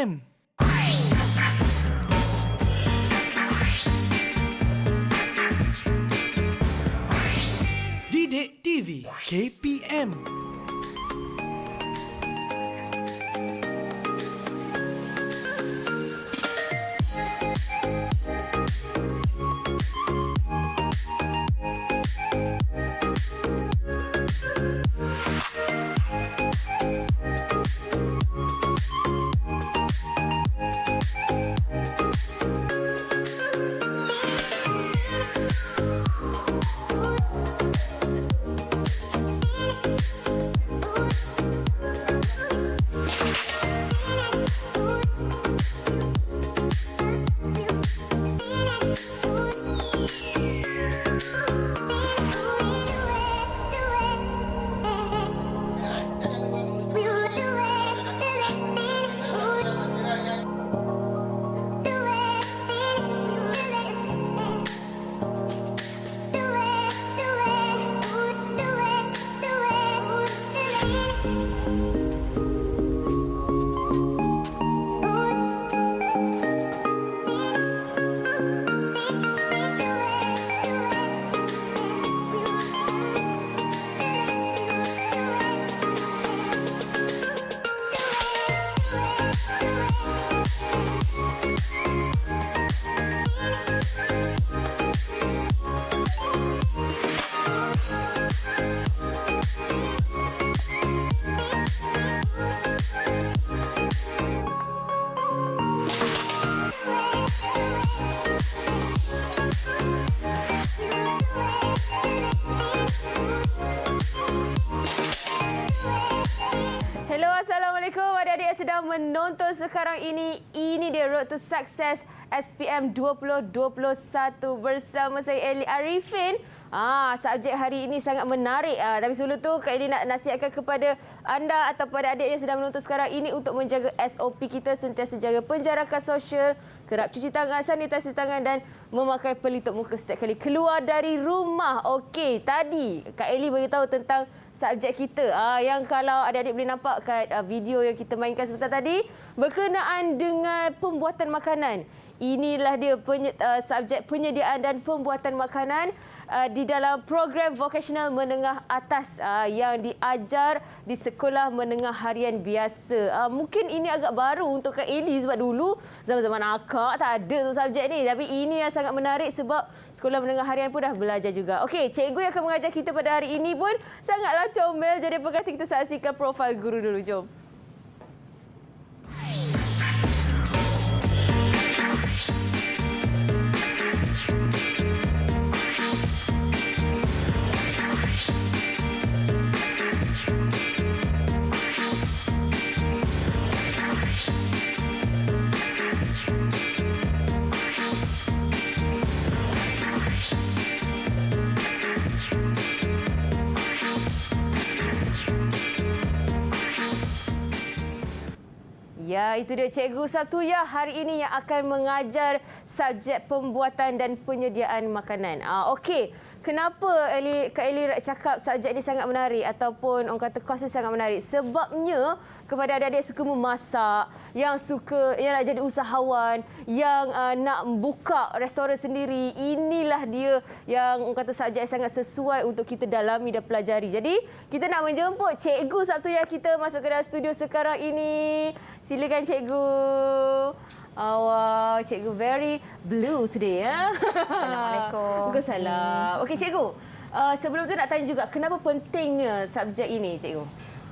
KPM. Didik TV KPM. Hello, Assalamualaikum adik-adik yang sedang menonton sekarang ini. Ini dia Road to Success SPM 2021 bersama saya Eli Arifin. Subjek hari ini sangat menarik. Tapi sebelum tu Kak Eli nak nasihatkan kepada anda atau pada adik yang sedang menonton sekarang ini untuk menjaga SOP kita, sentiasa jaga penjarakan sosial, kerap cuci tangan, sanitasi tangan dan memakai pelitup muka setiap kali keluar dari rumah. Okey, tadi Kak Eli beritahu tentang subjek kita yang kalau adik-adik boleh nampak kat video yang kita mainkan sebentar tadi berkenaan dengan pembuatan makanan. Inilah dia subjek penyediaan dan pembuatan makanan di dalam program vokasional menengah atas yang diajar di sekolah menengah harian biasa. Mungkin ini agak baru untuk Kak Eli sebab dulu zaman-zaman akak tak ada tu subjek ni. Tapi ini yang sangat menarik sebab sekolah menengah harian pun dah belajar juga. Okey, cikgu yang akan mengajar kita pada hari ini pun sangatlah comel. Jadi apa kata kita saksikan profil guru dulu. Jom. Ya, itu dia Cikgu Sabtuya hari ini yang akan mengajar subjek pembuatan dan penyediaan makanan. Okey, kenapa Kak Eli cakap subjek ini sangat menarik ataupun orang kata kos ini sangat menarik? Sebabnya kepada adik-adik suka memasak, yang nak jadi usahawan, yang nak buka restoran sendiri, inilah dia yang orang kata subjek sangat sesuai untuk kita dalami dan pelajari. Jadi, kita nak menjemput Cikgu Sabtuya kita masuk ke dalam studio sekarang ini. Silakan Cikgu. Wow, Cikgu very blue today. Assalamualaikum. Waalaikumsalam. Okey Cikgu, sebelum tu nak tanya juga, kenapa pentingnya subjek ini Cikgu?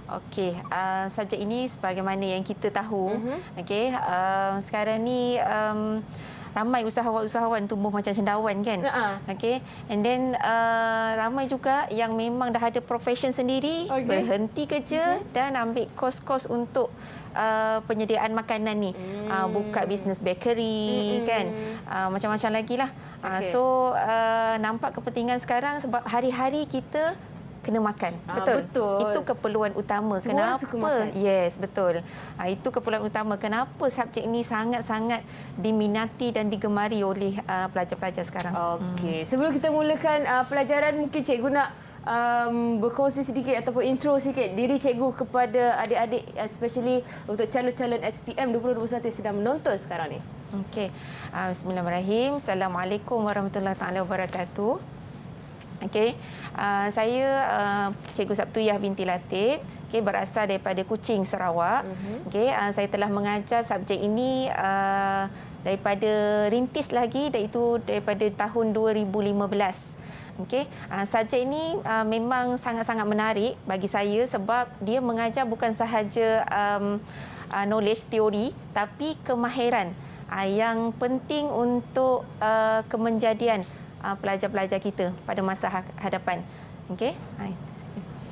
Okey, subjek ini sebagaimana yang kita tahu, okey, sekarang ni ramai usahawan-usahawan tumbuh macam cendawan kan. Okey, and then ramai juga yang memang dah ada profession sendiri, berhenti kerja dan ambil kos-kos untuk penyediaan makanan ni. Buka bisnes bakery kan. Macam-macam lagi lah. So nampak kepentingan sekarang sebab hari-hari kita kena makan. Betul. Itu keperluan utama. Semua kenapa? Yes, betul. Itu keperluan utama. Kenapa subjek ini sangat-sangat diminati dan digemari oleh pelajar-pelajar sekarang. Okey. Sebelum kita mulakan pelajaran, mungkin cikgu nak berkongsi sedikit ataupun intro sikit diri cikgu kepada adik-adik, especially untuk calon-calon SPM 2021 yang sedang menonton sekarang ni. Okey. Bismillahirrahmanirrahim. Assalamualaikum warahmatullahi taala wabarakatuh. Okey. Saya Cikgu Sabtuyah binti Latif. Okey, berasal daripada Kuching, Sarawak. Okey, saya telah mengajar subjek ini daripada rintis lagi, iaitu daripada tahun 2015. Okey, subjek ini memang sangat-sangat menarik bagi saya sebab dia mengajar bukan sahaja knowledge teori tapi kemahiran yang penting untuk kemenjadian pelajar-pelajar kita pada masa hadapan. Okey.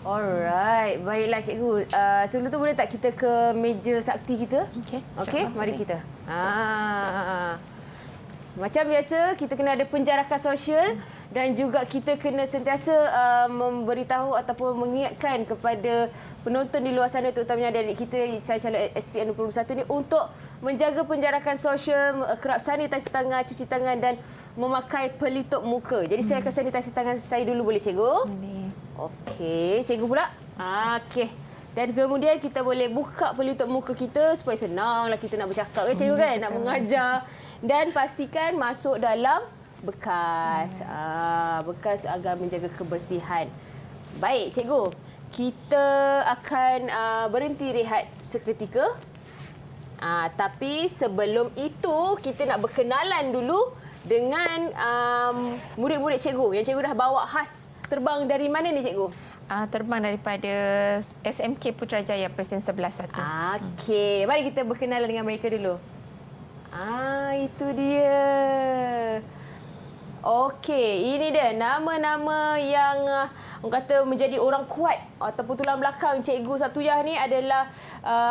Alright, baiklah cikgu. Sebelum tu boleh tak kita ke meja sakti kita? Okey, mari kita. Macam biasa kita kena ada penjarakan sosial dan juga kita kena sentiasa memberitahu ataupun mengingatkan kepada penonton di luar sana, terutamanya adik-adik kita calon-calon SPM 2021 ni untuk menjaga penjarakan sosial, kerap sanitasi tangan, cuci tangan dan memakai pelitup muka. Jadi saya akan sanitasi tangan saya dulu, boleh cikgu? Boleh. Okey, cikgu pula. Okey. Dan kemudian kita boleh buka pelitup muka kita supaya senanglah kita nak bercakap kan cikgu kan, nak mengajar. Dan pastikan masuk dalam bekas. Bekas agar menjaga kebersihan. Baik cikgu, kita akan berhenti rehat seketika. Tapi sebelum itu kita nak berkenalan dulu dengan murid-murid cikgu yang cikgu dah bawa khas. Terbang dari mana ni cikgu? Terbang daripada SMK Putrajaya Presiden 11-1. Okey, mari kita berkenalan dengan mereka dulu. Itu dia. Okey, ini dia nama-nama yang orang kata menjadi orang kuat ataupun tulang belakang Cikgu Sabtuyah ni adalah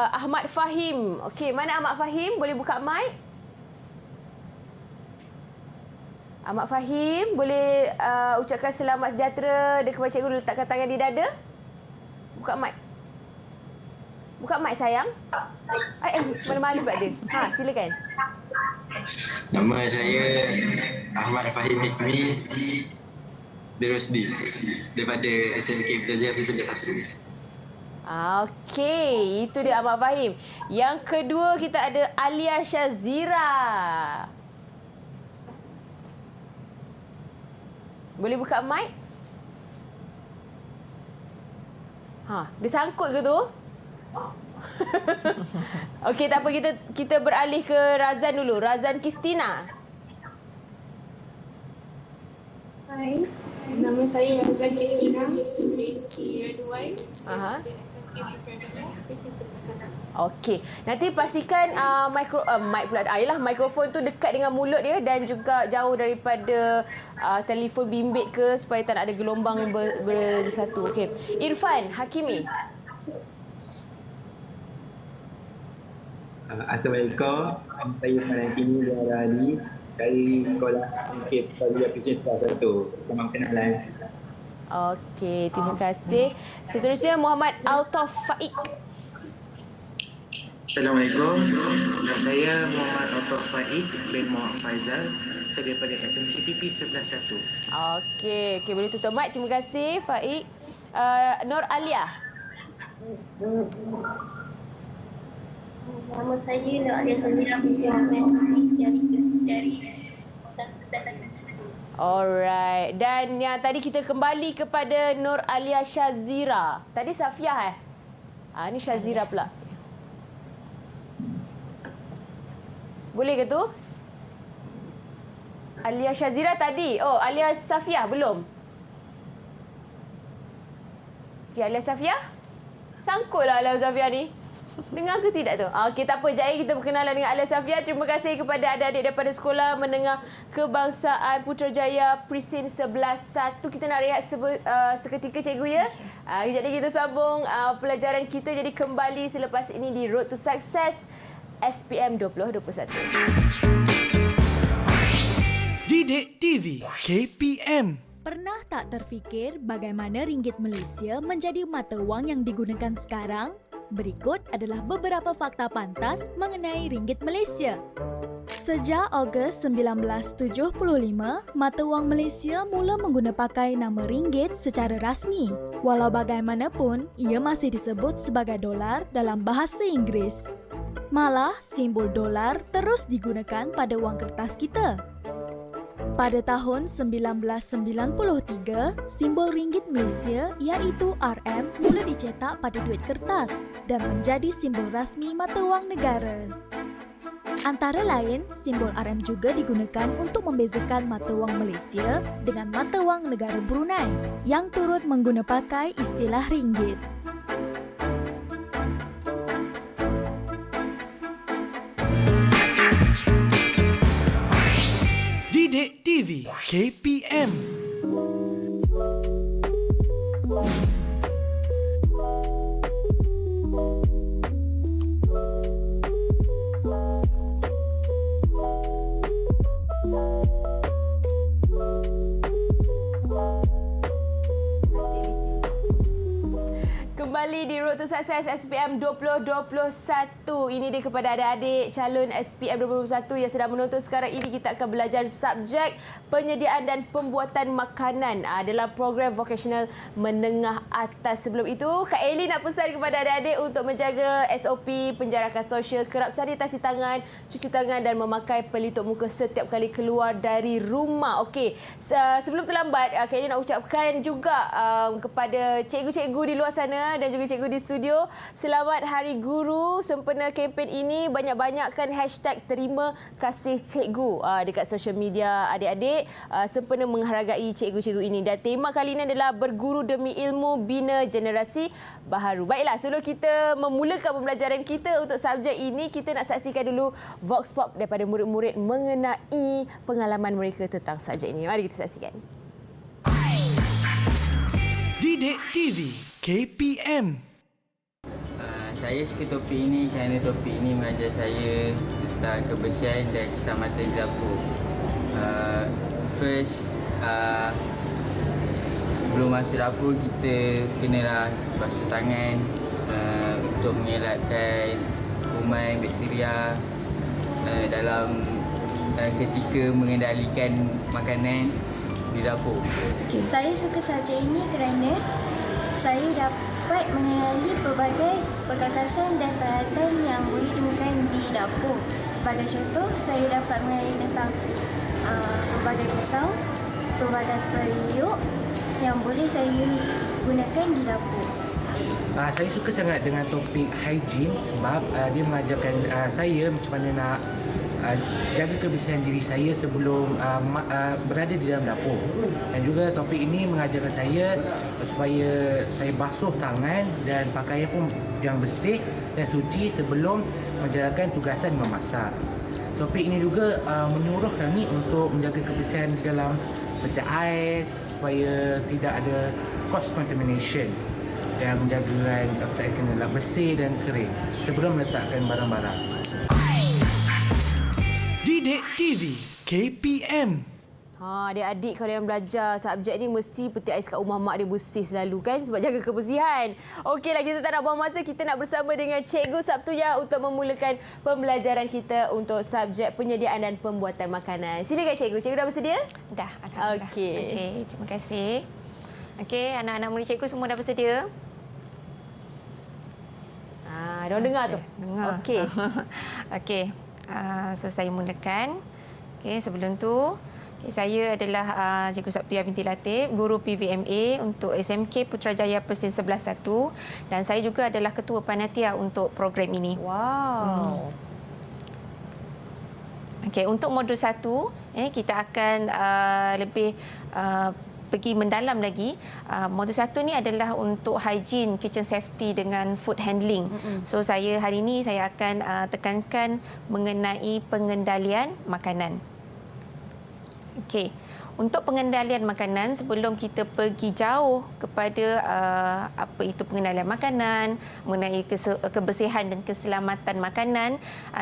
Ahmad Fahim. Okey, mana Ahmad Fahim? Boleh buka mic? Ahmad Fahim, boleh ucapkan selamat sejahtera kepada cikgu, letakkan tangan di dada. Buka mic. Buka mic sayang. Malu-malu pula dia. Silakan. Nama saya Ahmad Fahim Hikmi Birosdi daripada SMK Putrajaya Presiden 11-1. Okey, itu dia Ahmad Fahim. Yang kedua kita ada Alia Shazira. Boleh buka mic? Dia sangkut ke tu? Okey, tak apa, kita beralih ke Razan dulu. Razan Kristina. Hai, nama saya Razan Kristina. Okey, nanti pastikan mikrofon tu dekat dengan mulut dia dan juga jauh daripada telefon bimbit ke supaya tak ada gelombang bersatu. Okey, Irfan Hakimi. Assalamualaikum, saya Irfan Hakimi dari sekolah SMK Putrajaya Presiden 11-1. Selamat kenalan. Okey, terima kasih. Seterusnya Muhammad Altaf Faik. Assalamualaikum, nama saya Muhammad Altaf Faik bin Muhammad Faizal. Saya daripada SMKPP 11-1. Okey, boleh tutup mic. Terima kasih Faik. Nur Alia. Nama saya Nur Alia Samira binti Ahmad dari Kota 11-1. Alright. Dan yang tadi kita kembali kepada Nur Alia Shazira. Tadi Safiah ini Shazira pula. Boleh ke tu? Alia Shazira tadi. Alia Safiah belum? Okey, Alia Safiah? Sangkutlah Alia Safiah ni. Dengar ke tidak tu? Okey, tak apa. Jaya kita berkenalan dengan Alia Safiah. Terima kasih kepada adik-adik daripada Sekolah Menengah Kebangsaan Putrajaya Presiden 11-1. Kita nak rehat seketika cikgu ya. Kejap lagi kita sambung pelajaran kita. Jadi kembali selepas ini di Road to Success SPM 2021. Didik TV KPM. Pernah tak terfikir bagaimana ringgit Malaysia menjadi mata wang yang digunakan sekarang? Berikut adalah beberapa fakta pantas mengenai ringgit Malaysia. Sejak Ogos 1975, mata wang Malaysia mula pakai nama ringgit secara rasmi. Walau bagaimanapun, ia masih disebut sebagai dolar dalam bahasa Inggeris. Malah, simbol dolar terus digunakan pada wang kertas kita. Pada tahun 1993, simbol ringgit Malaysia iaitu RM mula dicetak pada duit kertas dan menjadi simbol rasmi mata wang negara. Antara lain, simbol RM juga digunakan untuk membezakan mata wang Malaysia dengan mata wang negara Brunei yang turut menggunakan istilah ringgit. Didik TV KPM. Kembali di Road to Success SPM 2021. Ini dia kepada adik-adik calon SPM 2021 yang sedang menonton sekarang ini. Kita akan belajar subjek penyediaan dan pembuatan makanan dalam program vocational menengah atas. Sebelum itu, Kak Eli nak pesan kepada adik-adik untuk menjaga SOP penjarakan sosial, kerap sanitasi tangan, cuci tangan dan memakai pelitup muka setiap kali keluar dari rumah. Okey, sebelum terlambat, Kak Eli nak ucapkan juga kepada cikgu-cikgu di luar sana dan juga cikgu di studio, selamat Hari Guru. Sempena kempen ini, banyak-banyakkan hashtag terima kasih cikgu dekat social media adik-adik sempena menghargai cikgu-cikgu ini. Dan tema kali ini adalah berguru demi ilmu, bina generasi baharu. Baiklah, sebelum kita memulakan pembelajaran kita untuk subjek ini, kita nak saksikan dulu Vox Pop daripada murid-murid mengenai pengalaman mereka tentang subjek ini. Mari kita saksikan. Didik TV KPM. Saya suka topik ini kerana topik ini mengajar saya tentang kebersihan dan keselamatan di dapur. Sebelum masuk dapur, kita kenalah basuh tangan untuk mengelakkan kuman, bakteria dalam ketika mengendalikan makanan di dapur. Saya suka subjek ini kerana saya dapat mengenali pelbagai perkakasan dan peralatan yang boleh ditemukan di dapur. Sebagai contoh, saya dapat mengenali tentang pelbagai pisau, pelbagai periuk yang boleh saya gunakan di dapur. Saya suka sangat dengan topik hygiene sebab dia mengajarkan saya macam mana nak jaga kebersihan diri saya sebelum berada di dalam dapur. Dan juga topik ini mengajarkan saya supaya saya basuh tangan dan pakaian pun yang bersih dan suci sebelum menjalankan tugasan memasak. Topik ini juga menyuruh kami untuk menjaga kebersihan di dalam peti ais supaya tidak ada cross contamination dan menjaga kenalah bersih dan kering sebelum meletakkan barang-barang. Didik TV KPM. Adik-adik kalau yang belajar subjek ni mesti peti ais kat rumah mak dia bersih selalu kan sebab jaga kebersihan. Okeylah, kita tak nak buang masa, kita nak bersama dengan Cikgu Sabtuya untuk memulakan pembelajaran kita untuk subjek penyediaan dan pembuatan makanan. Silakan Cikgu. Cikgu dah bersedia? Dah, alhamdulillah. Okey, terima kasih. Okey, anak-anak murid cikgu semua dah bersedia? Diorang dengar tu. Dengar. Okey. Okey. So saya mulakan. Okey, sebelum tu saya adalah Cikgu Sabtuya binti Latif, guru PVMA untuk SMK Putrajaya Persin 11-1 dan saya juga adalah ketua panitia untuk program ini. Wow. Okey, untuk modul 1 kita akan lebih pergi mendalam lagi. Modul 1 ni adalah untuk hygiene, kitchen safety dengan food handling. So saya hari ini saya akan tekankan mengenai pengendalian makanan. Okey, untuk pengendalian makanan, sebelum kita pergi jauh kepada apa itu pengendalian makanan, mengenai kebersihan dan keselamatan makanan,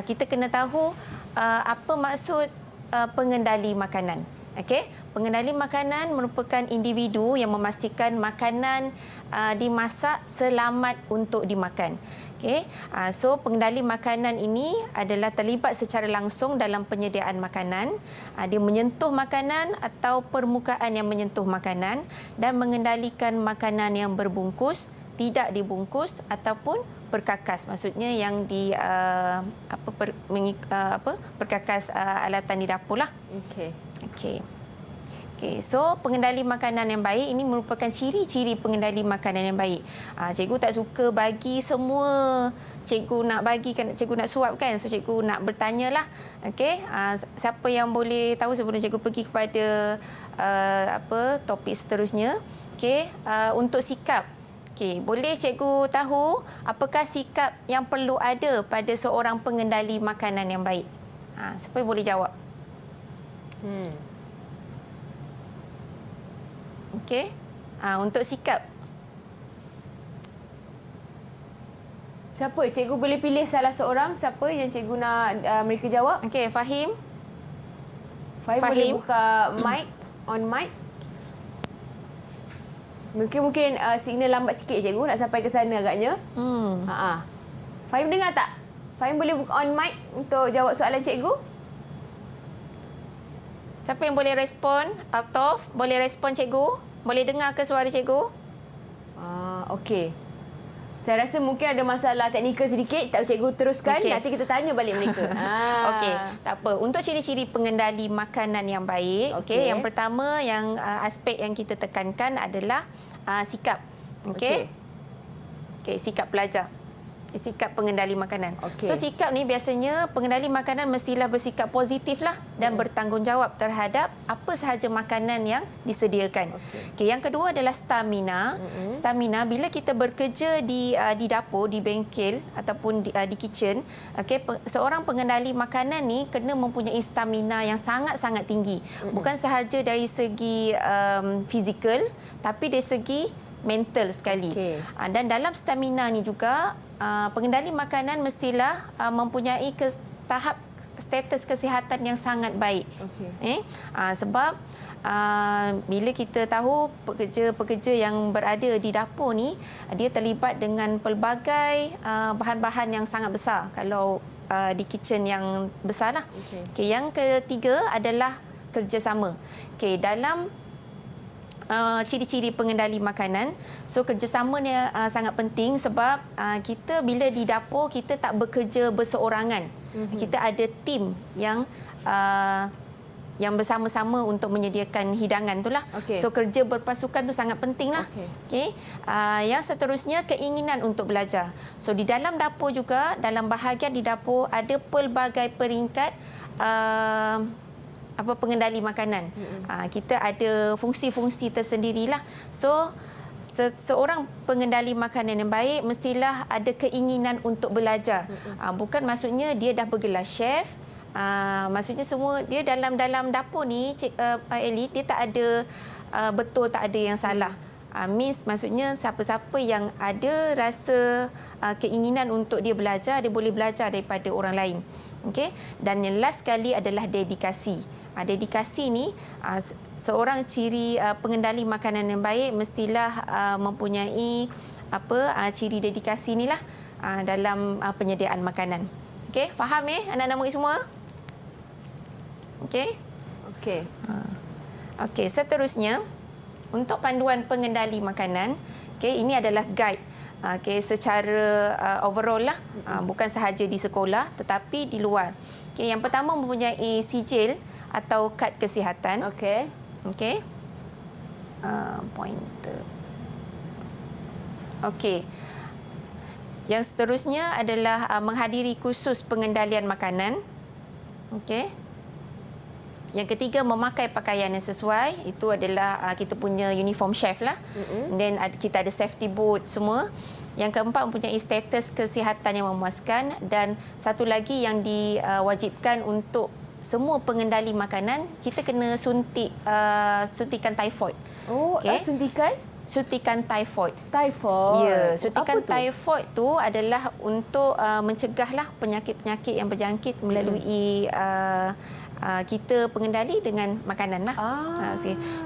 kita kena tahu apa maksud pengendali makanan. Okey, pengendali makanan merupakan individu yang memastikan makanan dimasak selamat untuk dimakan. Okey, so pengendali makanan ini adalah terlibat secara langsung dalam penyediaan makanan. Dia menyentuh makanan atau permukaan yang menyentuh makanan dan mengendalikan makanan yang berbungkus, tidak dibungkus ataupun perkakas. Maksudnya yang di perkakas alatan di dapur lah. Okey. Okey. Okey, so pengendali makanan yang baik ini merupakan ciri-ciri pengendali makanan yang baik. Cikgu tak suka bagi semua cikgu nak bagi kan, cikgu nak suap kan. So cikgu nak bertanyalah. Okey, siapa yang boleh tahu sebelum cikgu pergi kepada topik seterusnya. Okey, untuk sikap. Okey, boleh cikgu tahu apakah sikap yang perlu ada pada seorang pengendali makanan yang baik? Siapa yang boleh jawab? Okey. Untuk sikap. Siapa? Cikgu boleh pilih salah seorang. Siapa yang cikgu nak mereka jawab? Okey, Fahim. Fahim boleh buka mic, on mic. Mungkin signal lambat sikit cikgu nak sampai ke sana agaknya. Fahim dengar tak? Fahim boleh buka on mic untuk jawab soalan cikgu? Siapa yang boleh respon? Altaf, boleh respon cikgu? Boleh dengar ke suara cikgu? Okey. Saya rasa mungkin ada masalah teknikal sedikit. Tak cikgu teruskan. Okey. Nanti kita tanya balik mereka. Okey, tak apa. Untuk ciri-ciri pengendali makanan yang baik, okey, yang pertama yang aspek yang kita tekankan adalah sikap. Okey. Okey, sikap pelajar. Sikap pengendali makanan. Okey. So sikap ni biasanya pengendali makanan mestilah bersikap positif lah dan bertanggungjawab terhadap apa sahaja makanan yang disediakan. Okey, yang kedua adalah stamina. Stamina bila kita bekerja di dapur, di bengkel ataupun di kitchen, okey, seorang pengendali makanan ni kena mempunyai stamina yang sangat-sangat tinggi. Bukan sahaja dari segi fizikal tapi dari segi mental sekali. Dan dalam stamina ni juga pengendali makanan mestilah mempunyai tahap status kesihatan yang sangat baik. Sebab bila kita tahu pekerja-pekerja yang berada di dapur ni, dia terlibat dengan pelbagai bahan-bahan yang sangat besar kalau di kitchen yang besar lah. Okay, yang ketiga adalah kerjasama. Okay, dalam ciri-ciri pengendali makanan. So kerjasama ni sangat penting sebab kita bila di dapur kita tak bekerja berseorangan. Kita ada tim yang bersama-sama untuk menyediakan hidangan itulah. So kerja berpasukan tu sangat penting lah. Okay. Yang seterusnya keinginan untuk belajar. So di dalam dapur juga, dalam bahagian di dapur ada pelbagai peringkat pengendali makanan. Kita ada fungsi-fungsi tersendirilah. So seorang pengendali makanan yang baik mestilah ada keinginan untuk belajar. Bukan maksudnya dia dah bergelar chef. Maksudnya semua dia dalam dapur ni Eli, dia tak ada betul, tak ada yang salah. Maksudnya siapa-siapa yang ada rasa keinginan untuk dia belajar, dia boleh belajar daripada orang lain. Okay? Dan yang last sekali adalah dedikasi. Dedikasi ni seorang ciri pengendali makanan yang baik mestilah mempunyai ciri dedikasi ni lah dalam penyediaan makanan. Okey, faham anak-anak murid semua? Okey. Okey. Okey, seterusnya untuk panduan pengendali makanan, okey, ini adalah guide. Okey, secara overall lah, bukan sahaja di sekolah tetapi di luar. Okey, yang pertama mempunyai sijil atau kad kesihatan. Okey. Okey. Pointer. Okey. Yang seterusnya adalah menghadiri kursus pengendalian makanan. Okey. Yang ketiga, memakai pakaian yang sesuai. Itu adalah kita punya uniform chef lah. Dan kita ada safety boot semua. Yang keempat, mempunyai status kesihatan yang memuaskan. Dan satu lagi yang diwajibkan untuk semua pengendali makanan, kita kena suntikan typhoid. Suntikan? suntikan typhoid. Typhoid. Ya, suntikan Apa tu? typhoid tu adalah untuk mencegahlah penyakit-penyakit yang berjangkit melalui kita pengendali dengan makanan lah.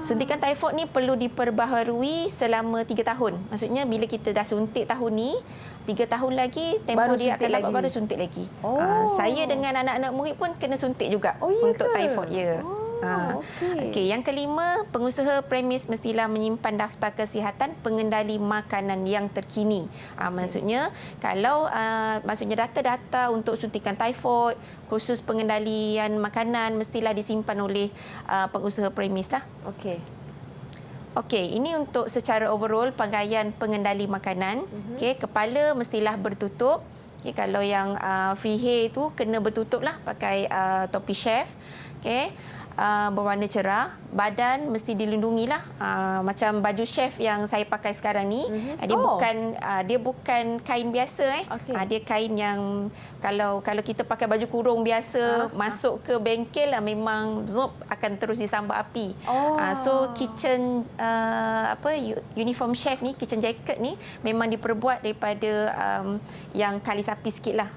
Suntikan typhoid ni perlu diperbaharui selama 3 tahun. Maksudnya bila kita dah suntik tahun ni, 3 tahun lagi tempoh Baru dia suntik akan dapat lagi. baru suntik lagi. Saya dengan anak-anak murid pun kena suntik juga Oh, ya untuk ke? typhoid. Ya. Okey, yang kelima, pengusaha premis mestilah menyimpan daftar kesihatan pengendali makanan yang terkini. Maksudnya kalau maksudnya data-data untuk suntikan typhoid, khusus pengendalian makanan mestilah disimpan oleh pengusaha premis lah. Okey. Okey, ini untuk secara overall pakaian pengendali makanan. Okey, kepala mestilah bertutup. Okey, kalau yang free hair tu kena bertutup lah pakai topi chef. Okey. Berwarna cerah, badan mesti dilindungi lah, macam baju chef yang saya pakai sekarang ni. Dia bukan kain biasa. Dia kain yang kalau kita pakai baju kurung biasa masuk ke bengkel memang akan terus disambar api. So kitchen uniform chef ni, kitchen jacket ni memang diperbuat daripada yang kalis api sikit lah.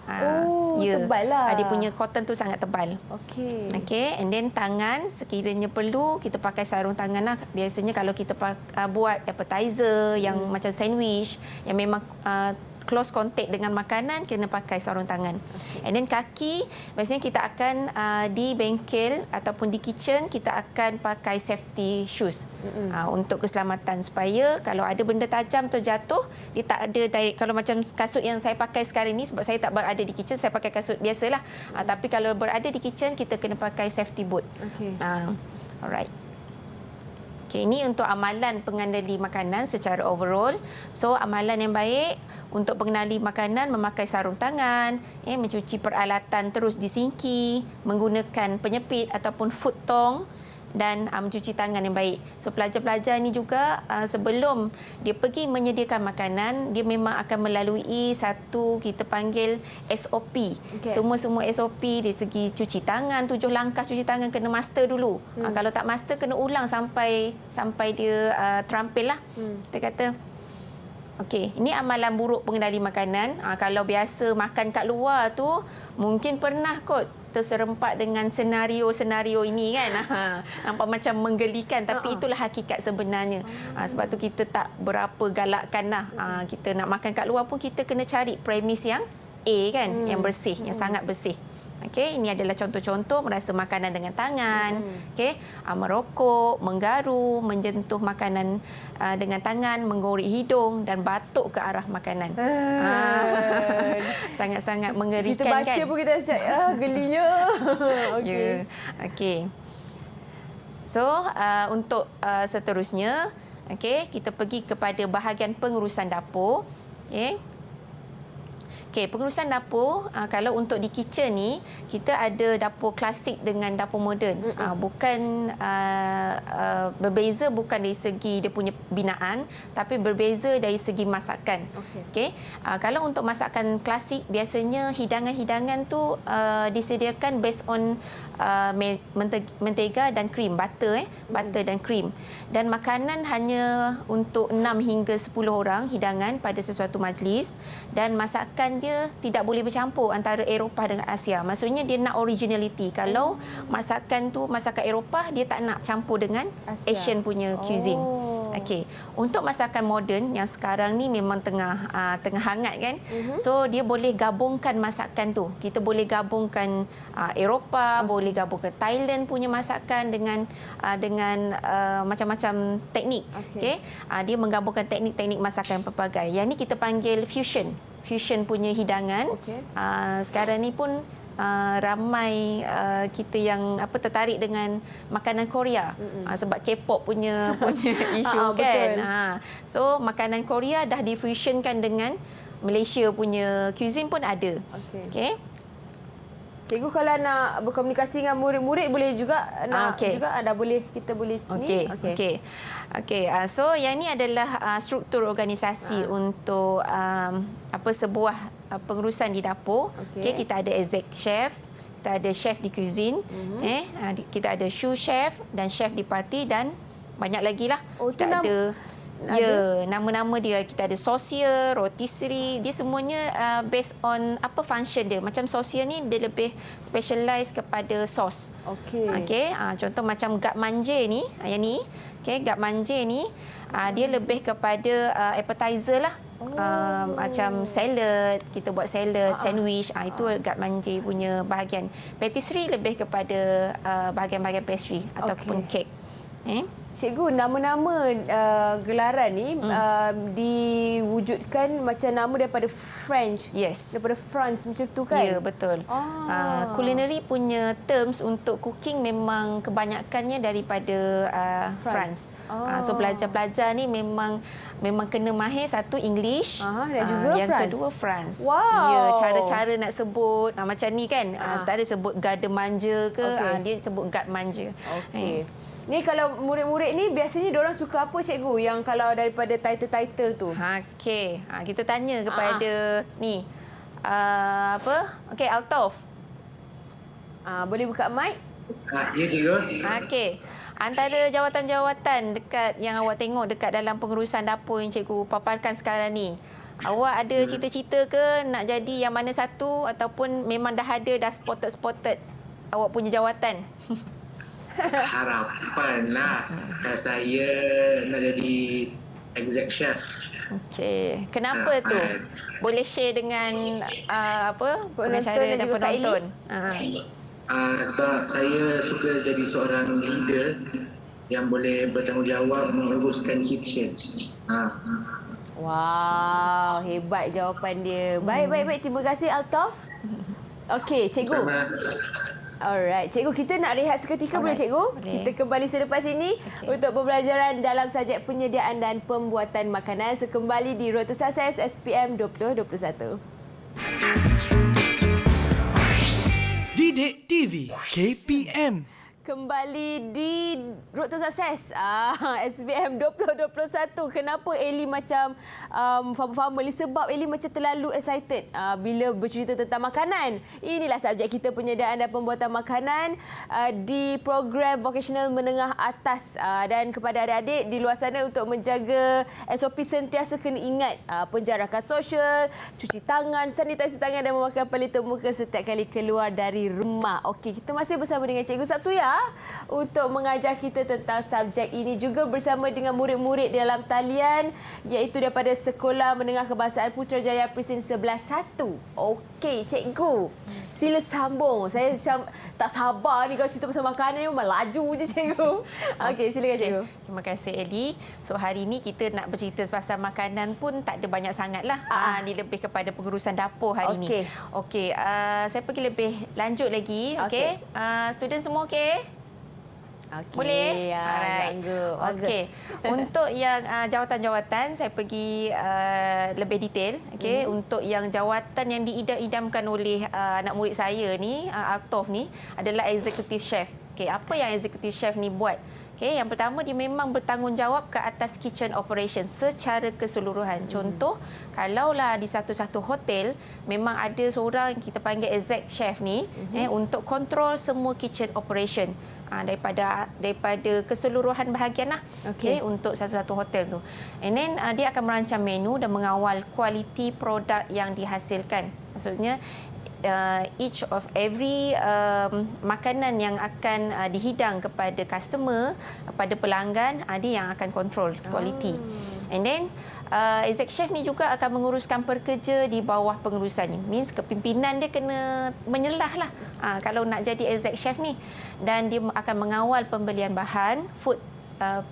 Tebal lah. Dia punya cotton tu sangat tebal. Okey. And then tangan sekiranya perlu kita pakai sarung tangan lah. Biasanya kalau kita buat appetizer yang macam sandwich yang memang close contact dengan makanan, kena pakai sarung tangan. And then kaki, biasanya kita akan di bengkel ataupun di kitchen kita akan pakai safety shoes untuk keselamatan, supaya kalau ada benda tajam terjatuh dia tak ada direct. Kalau macam kasut yang saya pakai sekarang ni, sebab saya tak berada di kitchen, saya pakai kasut biasalah. Tapi kalau berada di kitchen kita kena pakai safety boot. Alright. Okay, ini untuk amalan pengendali makanan secara overall. So, amalan yang baik untuk pengendali makanan, memakai sarung tangan, mencuci peralatan terus di sinki, menggunakan penyepit ataupun food tong, dan mencuci tangan yang baik. So, pelajar-pelajar ini juga sebelum dia pergi menyediakan makanan, dia memang akan melalui satu kita panggil SOP. Semua SOP dari segi cuci tangan, 7 langkah cuci tangan kena master dulu. Kalau tak master, kena ulang sampai dia terampil lah. Kita kata. Okey, ini amalan buruk pengendali makanan. Kalau biasa makan kat luar tu, mungkin pernah kot terserempak dengan senario-senario ini kan. Nampak macam menggelikan, tapi itulah hakikat sebenarnya. Sebab tu kita tak berapa galakkan lah. Kita nak makan kat luar pun kita kena cari premis yang A kan, yang bersih, yang sangat bersih. Okey, ini adalah contoh-contoh merasa makanan dengan tangan, okey, merokok, menggaru, menyentuh makanan dengan tangan, menggorek hidung dan batuk ke arah makanan. Sangat-sangat mengerikan kan. Kita baca pun kita cakap gelinya. Okey. Okey. So, untuk seterusnya, okey, kita pergi kepada bahagian pengurusan dapur. Okey. Okey, pengurusan dapur, kalau untuk di kitchen ni, kita ada dapur klasik dengan dapur moden. Bukan berbeza bukan dari segi dia punya binaan, tapi berbeza dari segi masakan. Okey. Kalau untuk masakan klasik, biasanya hidangan-hidangan tu disediakan based on mentega dan krim, butter dan krim. Dan makanan hanya untuk 6 hingga 10 orang hidangan pada sesuatu majlis, dan masakan dia tidak boleh bercampur antara Eropah dengan Asia. Maksudnya dia nak originality. Kalau masakan tu masakan Eropah, dia tak nak campur dengan Asian punya cuisine. Okey. Untuk masakan moden yang sekarang ni memang tengah hangat kan. So dia boleh gabungkan masakan tu. Kita boleh gabungkan Eropah, boleh gabungkan Thailand punya masakan dengan macam-macam teknik. Okey. Dia menggabungkan teknik-teknik masakan pelbagai. Yang ni kita panggil fusion punya hidangan. Sekarang ni pun ramai kita yang tertarik dengan makanan Korea, sebab K-pop punya isu kan. So makanan Korea dah difusionkan dengan Malaysia punya cuisine pun ada. Okey. Cikgu kalau nak berkomunikasi dengan murid-murid boleh juga juga dah boleh, kita boleh ni. Okey. So yang ni adalah struktur organisasi untuk sebuah pengurusan di dapur. Okey, kita ada exec chef, kita ada chef di cuisine, kita ada sous chef dan chef di party, dan banyak lagi lah. Kita ada Ya, nama-nama dia kita ada saucier, rotisserie, dia semuanya based on apa function dia. Macam saucier ni dia lebih specialize kepada sos. Okey, contoh macam gap manje ni, yang ni. Okey, gap manje ni dia lebih kepada appetizer lah. Macam salad, kita buat salad, sandwich, itu gap manje punya bahagian. Patisserie lebih kepada bahagian-bahagian pastry ataupun kek. Cikgu, nama-nama gelaran ni diwujudkan macam nama daripada French. Yes. Daripada France macam tu kan? Ya, betul. Culinary punya terms untuk cooking memang kebanyakannya daripada France. So pelajar-pelajar ni memang kena mahir satu English dan juga yang France. kedua France. Wow. Ya, cara-cara nak sebut macam ni kan. Tak ada sebut garden manja ke, dia sebut gap manja. Okey. Ni kalau murid-murid ni biasanya diorang suka apa cikgu yang kalau daripada title-title tu? Okey, kita tanya kepada ni. Apa? Okey, Altaf. Boleh buka mic? Ya, cikgu. Okey. Antara jawatan-jawatan dekat yang awak tengok dekat dalam pengurusan dapur yang cikgu paparkan sekarang ni, awak ada cita-cita ke nak jadi yang mana satu ataupun memang dah ada dah spotted awak punya jawatan? Harapan lah. Saya nak jadi exec chef. Okey. Kenapa tu? Boleh share dengan pengacara dan penonton? Sebab saya suka jadi seorang leader yang boleh bertanggungjawab menguruskan kitchen. Wow, hebat jawapan dia. Baik. Terima kasih Altaf. Okey, cikgu. Alright, cikgu, kita nak rehat seketika boleh cikgu? Boleh. Kita kembali selepas ini untuk pembelajaran dalam subjek penyediaan dan pembuatan makanan sekembali di Road to Success SPM 2021. Didik TV KPM. Kembali di Road to Success SPM 2021. Kenapa Eli macam faham-faham ni? Sebab Eli macam terlalu excited bila bercerita tentang makanan. Inilah subjek kita, penyediaan dan pembuatan makanan di program vocational menengah atas. Dan kepada adik-adik di luar sana untuk menjaga SOP sentiasa kena ingat penjarakan sosial, cuci tangan, sanitasi tangan dan memakai pelitup muka setiap kali keluar dari rumah. Okey, kita masih bersama dengan Cikgu Sabtuya untuk mengajar kita tentang subjek ini, juga bersama dengan murid-murid dalam talian iaitu daripada Sekolah Menengah Kebangsaan Putrajaya Presin 11-1. Okey, cikgu. Sila sambung. Saya macam tak sabar ni kalau cerita pasal makanan ni, memang laju je cikgu. Okey, silakan cikgu. Terima kasih Eli. So hari ini kita nak bercerita pasal makanan pun tak ada banyak sangatlah. Ni lebih kepada pengurusan dapur hari ini. Okey, saya pergi lebih lanjut lagi. Okey. Student semua okey? Boleh? Alright. Okey. Untuk yang jawatan-jawatan saya pergi lebih detail. Okey, untuk yang jawatan yang diidam-idamkan oleh anak murid saya ni, Altaf ni adalah executive chef. Okey, apa yang executive chef ni buat? Okey, yang pertama dia memang bertanggungjawab ke atas kitchen operation secara keseluruhan. Contoh, kalaulah di satu-satu hotel memang ada seorang yang kita panggil exec chef ni untuk kontrol semua kitchen operation. Daripada keseluruhan bahagian lah untuk satu-satu hotel tu. And then dia akan merancang menu dan mengawal kualiti produk yang dihasilkan. Maksudnya each of every makanan yang akan dihidang kepada customer, kepada pelanggan, dia yang akan kontrol kualiti. And then exec chef ni juga akan menguruskan pekerja di bawah pengurusan ni. Means kepimpinan dia kena menyelah lah kalau nak jadi exec chef ni. Dan dia akan mengawal pembelian bahan, food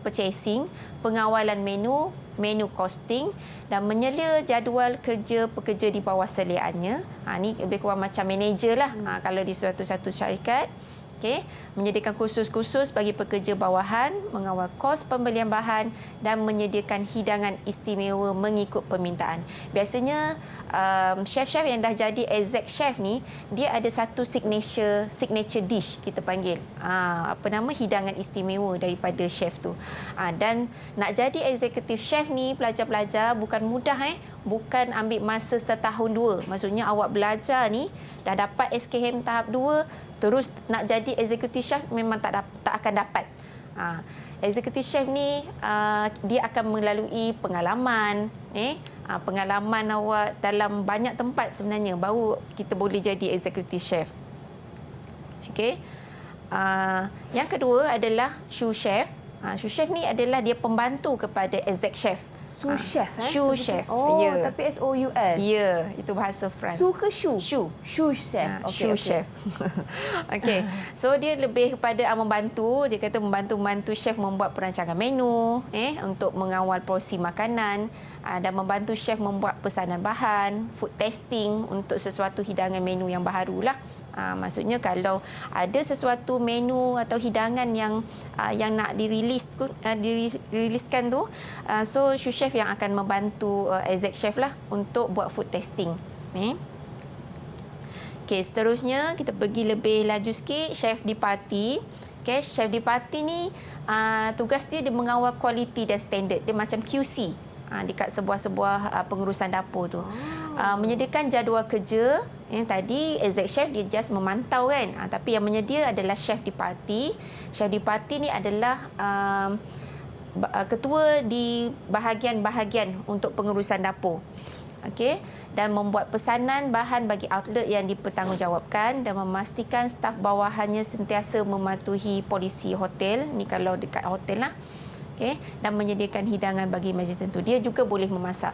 purchasing, pengawalan menu, menu costing dan menyela jadual kerja pekerja di bawah seliaannya. Ni lebih kurang macam manager lah kalau di suatu-satu syarikat. Okey, menyediakan kursus-kursus bagi pekerja bawahan, mengawal kos pembelian bahan dan menyediakan hidangan istimewa mengikut permintaan. Biasanya chef-chef yang dah jadi exec chef ni, dia ada satu signature dish kita panggil. Hidangan istimewa daripada chef tu. Dan nak jadi executive chef ni, pelajar-pelajar bukan mudah bukan ambil masa setahun dua. Maksudnya awak belajar ni dah dapat SKM tahap 2, terus nak jadi executive chef memang tak akan dapat. Executive chef ni dia akan melalui pengalaman, pengalaman awak dalam banyak tempat sebenarnya baru kita boleh jadi executive chef. Okey. Yang kedua adalah sous chef. Sous chef ni adalah dia pembantu kepada exec chef. Sous chef, Sous chef. Oh, Ya. tapi S-O-U-S. Ya, itu bahasa France. Sous ke chou? Chou. Sous chef. Sous chef. Okey. So dia lebih kepada membantu, dia kata membantu chef membuat perancangan menu, untuk mengawal porsi makanan, dan membantu chef membuat pesanan bahan, food testing untuk sesuatu hidangan menu yang baharulah. Maksudnya kalau ada sesuatu menu atau hidangan yang nak diriliskan tu, so sous chef yang akan membantu exec chef lah untuk buat food testing. Okey, seterusnya kita pergi lebih laju sikit, chef di party. Okey, chef di party ni tugas dia mengawal kualiti dan standard. Dia macam QC dekat sebuah pengurusan dapur tu. Menyediakan jadual kerja. Tadi exec chef dia just memantau kan. Tapi yang menyedia adalah chef di party. Chef di party ni adalah ketua di bahagian-bahagian untuk pengurusan dapur. Okey, dan membuat pesanan bahan bagi outlet yang dipertanggungjawabkan dan memastikan staf bawahannya sentiasa mematuhi polisi hotel. Ni kalau dekat hotel lah. Okey, dan menyediakan hidangan bagi majlis tertentu. Dia juga boleh memasak.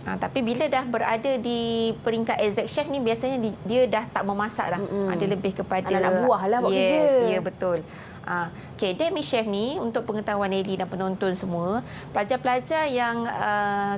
Tapi bila dah berada di peringkat exec chef ni biasanya dia dah tak memasak dah. Dia lebih kepada anak buah lah buat kerja. Ya, betul. Okey, demi chef ni untuk pengetahuan Elly dan penonton semua, pelajar-pelajar yang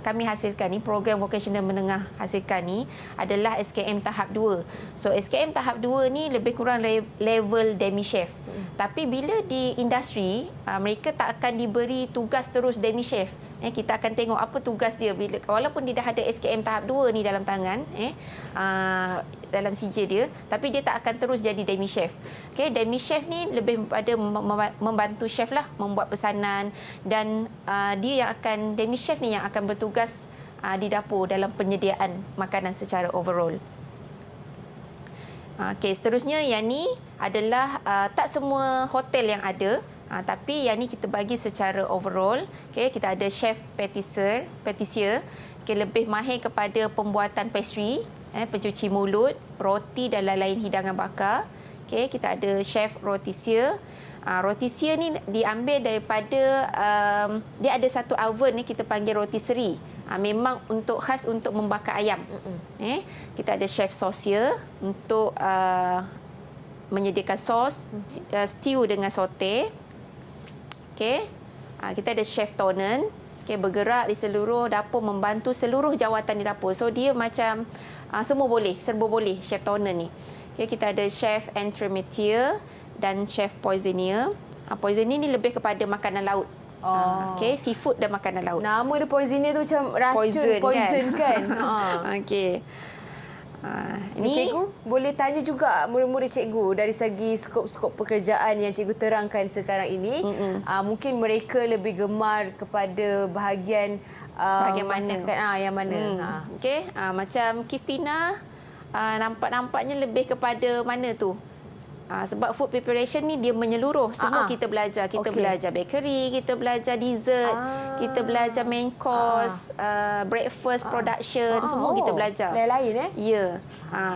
kami hasilkan ni, program vocational menengah hasilkan ni adalah SKM tahap 2. So SKM tahap 2 ni lebih kurang level demi chef. Tapi bila di industri, mereka tak akan diberi tugas terus demi chef. Kita akan tengok apa tugas dia bila walaupun dia dah ada SKM tahap 2 ni dalam tangan, dalam CJ dia, tapi dia tak akan terus jadi demi chef. Okey, demi chef ni lebih pada membantu chef lah membuat pesanan, dan dia yang akan demi chef ni yang akan bertugas di dapur dalam penyediaan makanan secara overall. Okey, seterusnya yang ni adalah tak semua hotel yang ada. Tapi yang ni kita bagi secara overall. Okay, kita ada chef patissier. Okay, lebih mahir kepada pembuatan pastry, pencuci mulut, roti dan lain-lain hidangan bakar. Okay, kita ada chef rotissier. Rotissier ni diambil daripada dia ada satu oven ni kita panggil rotisserie. Memang khas untuk membakar ayam. Kita ada chef saucier untuk menyediakan sos, stew dengan saute. Okey. Kita ada chef tonen, bergerak di seluruh dapur membantu seluruh jawatan di dapur. So dia macam semua boleh, serba boleh chef tonen ni. Okey, kita ada chef entremetier dan chef poissonnier. Poissonnier ni lebih kepada makanan laut. Okey, seafood dan makanan laut. Nama dia poissonnier tu macam racun, poison kan. Okey. Ini cikgu boleh tanya juga murid-murid cikgu dari segi skop-skop pekerjaan yang cikgu terangkan sekarang ini. Mungkin mereka lebih gemar kepada bahagian mana? Yang mana? Okey, macam Kristina nampaknya lebih kepada mana tu? Sebab food preparation ni dia menyeluruh. Semua kita belajar. Kita belajar bakery, kita belajar dessert, kita belajar main course, breakfast production, semua kita belajar. Lain-lain Ya.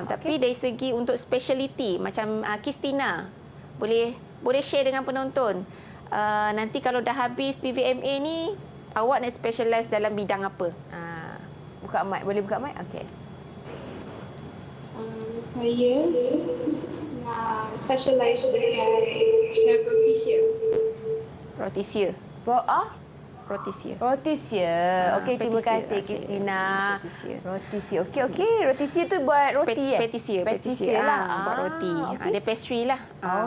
Tapi dari segi untuk speciality macam Kristina boleh share dengan penonton. Nanti kalau dah habis PVMA ni, awak nak specialize dalam bidang apa? Buka mic, boleh buka mic? Okey. Saya nak specialize dengan chef rotissier. Rotissier. Rotissier. Rotissier. Okey, terima kasih Kristina. Rotissier. Okey. Rotissier tu buat roti Patissier lah. buat roti. Dia pastry lah.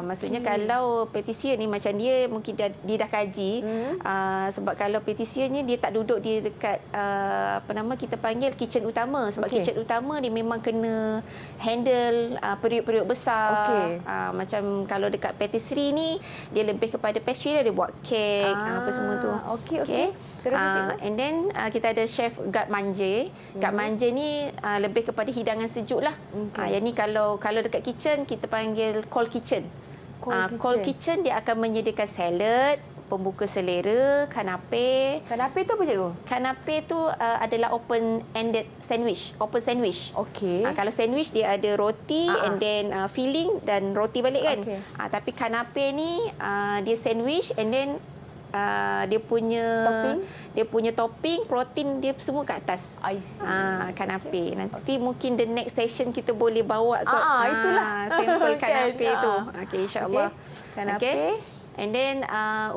Maksudnya kalau patissier ni macam dia mungkin dia dah kaji. Sebab kalau patissier ni dia tak duduk di dekat kita panggil kitchen utama. Sebab kitchen utama dia memang kena handle periuk-periuk besar. Macam kalau dekat patisserie ni dia lebih kepada pastry lah, dia buat kek apa semua tu. Okey. And then kita ada chef garde manger. Garde manger ni lebih kepada hidangan sejuk lah. Yang ni kalau dekat kitchen kita panggil cold kitchen. Cold kitchen dia akan menyediakan salad, pembuka selera, kanape. Kanape tu apa cikgu? Kanape tu adalah open-ended sandwich. Open sandwich. Okey. Kalau sandwich dia ada roti and then filling dan roti balik kan. Okey. Tapi kanape ni dia sandwich and then dia punya topping, protein dia semua kat atas. I see. Kanape. Nanti mungkin the next session kita boleh bawa kot. Itulah. Sampel kanape Kan? tu. Okey, insya-Allah. Kanape. Okay. And then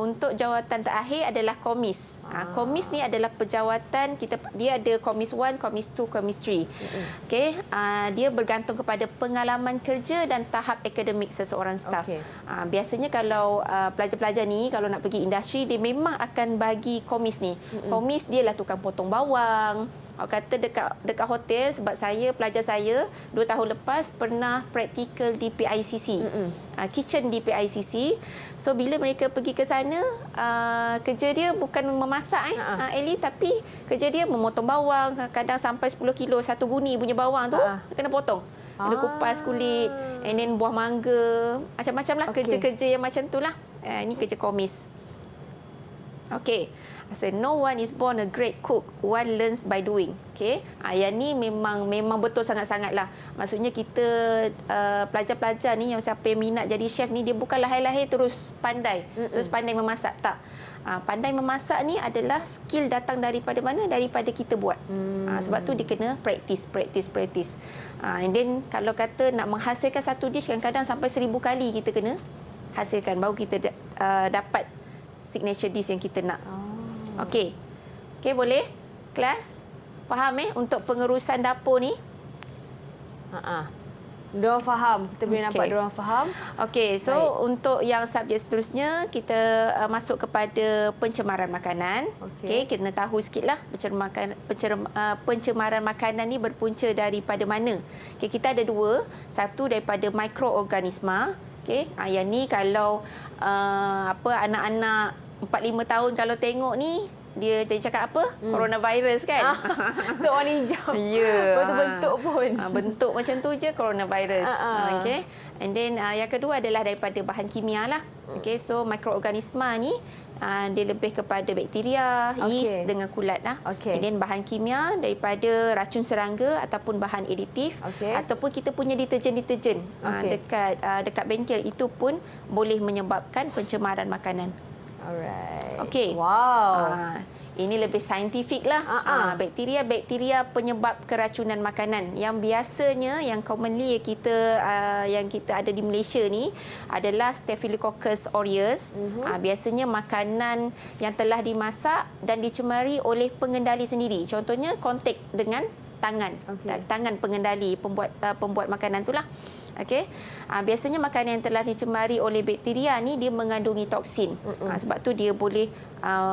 untuk jawatan terakhir adalah komis. Komis ni adalah pejawatan dia ada komis 1, komis 2, komis 3. Okey, dia bergantung kepada pengalaman kerja dan tahap akademik seseorang staf. Biasanya kalau pelajar-pelajar ni kalau nak pergi industri dia memang akan bagi komis ni. Komis dia lah tukang potong bawang. Awak kata dekat hotel sebab pelajar saya 2 tahun lepas pernah praktikal di PICC. Kitchen di PICC. So bila mereka pergi ke sana, kerja dia bukan memasak Ellie, tapi kerja dia memotong bawang, kadang sampai 10 kilo satu guni punya bawang tu kena potong. Kena kupas kulit, and then buah mangga, macam-macam lah kerja-kerja yang macam tu lah. Ini kerja komis. Okey. So, no one is born a great cook. One learns by doing. Okey. Yang ni memang betul sangat-sangat lah. Maksudnya kita pelajar-pelajar ni yang siapa yang minat jadi chef ni dia bukan lahir-lahir terus pandai. Terus pandai memasak. Tak. Pandai memasak ni adalah skill datang daripada mana? Daripada kita buat. Sebab tu dia kena practice. And then kalau kata nak menghasilkan satu dish kadang-kadang sampai 1000 kali kita kena hasilkan. Baru kita dapat signature dish yang kita nak. Okey. Okey, boleh? Kelas? Faham untuk pengurusan dapur ni? Diorang faham. Kita boleh nampak diorang faham. Okey, so untuk yang subjek seterusnya kita masuk kepada pencemaran makanan. Okey, kena tahu sikitlah pencemaran makanan ni berpunca daripada mana. Okey, kita ada dua. Satu daripada mikroorganisma. Okey, yang ni kalau anak-anak 4-5 tahun kalau tengok ni dia cakap apa? Coronavirus kan? So warna hijau. Ya. Bentuk pun. Bentuk macam tu je coronavirus. Okey. And then yang kedua adalah daripada bahan kimia lah. Okey, so mikroorganisma ni dia lebih kepada bakteria, yeast dengan kulat lah. And then bahan kimia daripada racun serangga ataupun bahan aditif ataupun kita punya deterjen dekat bengkel itu pun boleh menyebabkan pencemaran makanan. Alright. Okey. Wow. Ini lebih saintifik lah. Bakteria penyebab keracunan makanan. Yang biasanya, yang commonly yang kita ada di Malaysia ni adalah Staphylococcus aureus. Biasanya makanan yang telah dimasak dan dicemari oleh pengendali sendiri. Contohnya kontak dengan tangan. Tangan pengendali pembuat makanan itulah. Okey. Biasanya makanan yang telah dicemari oleh bakteria ni dia mengandungi toksin. Sebab tu dia boleh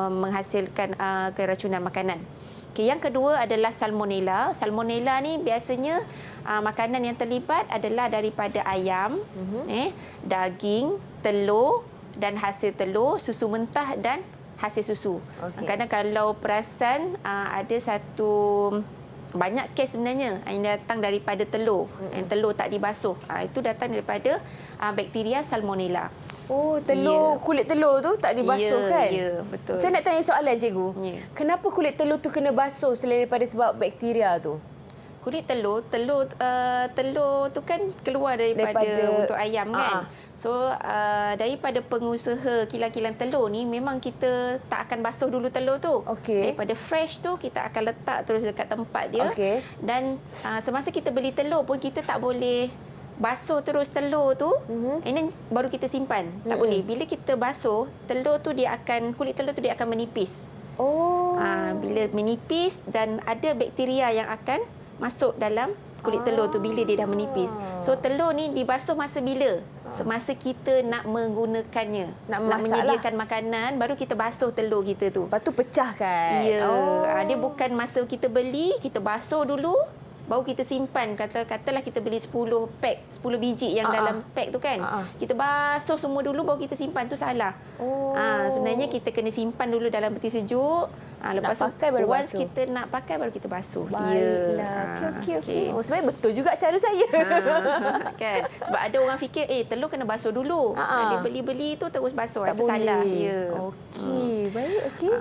menghasilkan keracunan makanan. Okey, yang kedua adalah salmonella. Salmonella ni biasanya makanan yang terlibat adalah daripada ayam, daging, telur dan hasil telur, susu mentah dan hasil susu. Kadang kalau perasan ada banyak kes sebenarnya yang datang daripada telur. Yang telur tak dibasuh. Itu datang daripada bakteria salmonella. Oh, telur, kulit telur tu tak dibasuh kan? Ya, betul. Saya nak tanya soalan cikgu. Kenapa kulit telur tu kena basuh selain daripada sebab bakteria tu? Kulit telur tu kan keluar daripada untuk ayam kan. So daripada pengusaha kilang-kilang telur ni memang kita tak akan basuh dulu telur tu. Daripada fresh tu kita akan letak terus dekat tempat dia. Dan semasa kita beli telur pun kita tak boleh basuh terus telur tu. And then baru kita simpan. Tak boleh. Bila kita basuh, kulit telur tu dia akan menipis. Bila menipis dan ada bakteria yang akan masuk dalam kulit telur tu bila dia dah menipis. So telur ni dibasuh masa bila? Semasa kita nak menggunakannya. Nak menyediakan makanan, baru kita basuh telur kita tu. Lepas tu pecah kan? Ya. Dia bukan masa kita beli, kita basuh dulu. baru kita simpan. Katalah kita beli 10 biji yang dalam pack tu kan. Kita basuh semua dulu baru kita simpan, tu salah. Sebenarnya kita kena simpan dulu dalam peti sejuk. Lepas tu once kita nak pakai baru kita basuh. Baiklah. Okey. Sebenarnya betul juga cara saya. Kan? Sebab ada orang fikir telur kena basuh dulu. Dia beli-beli tu terus basuh. Tak itu boleh. salah. Okey, baik. Okey.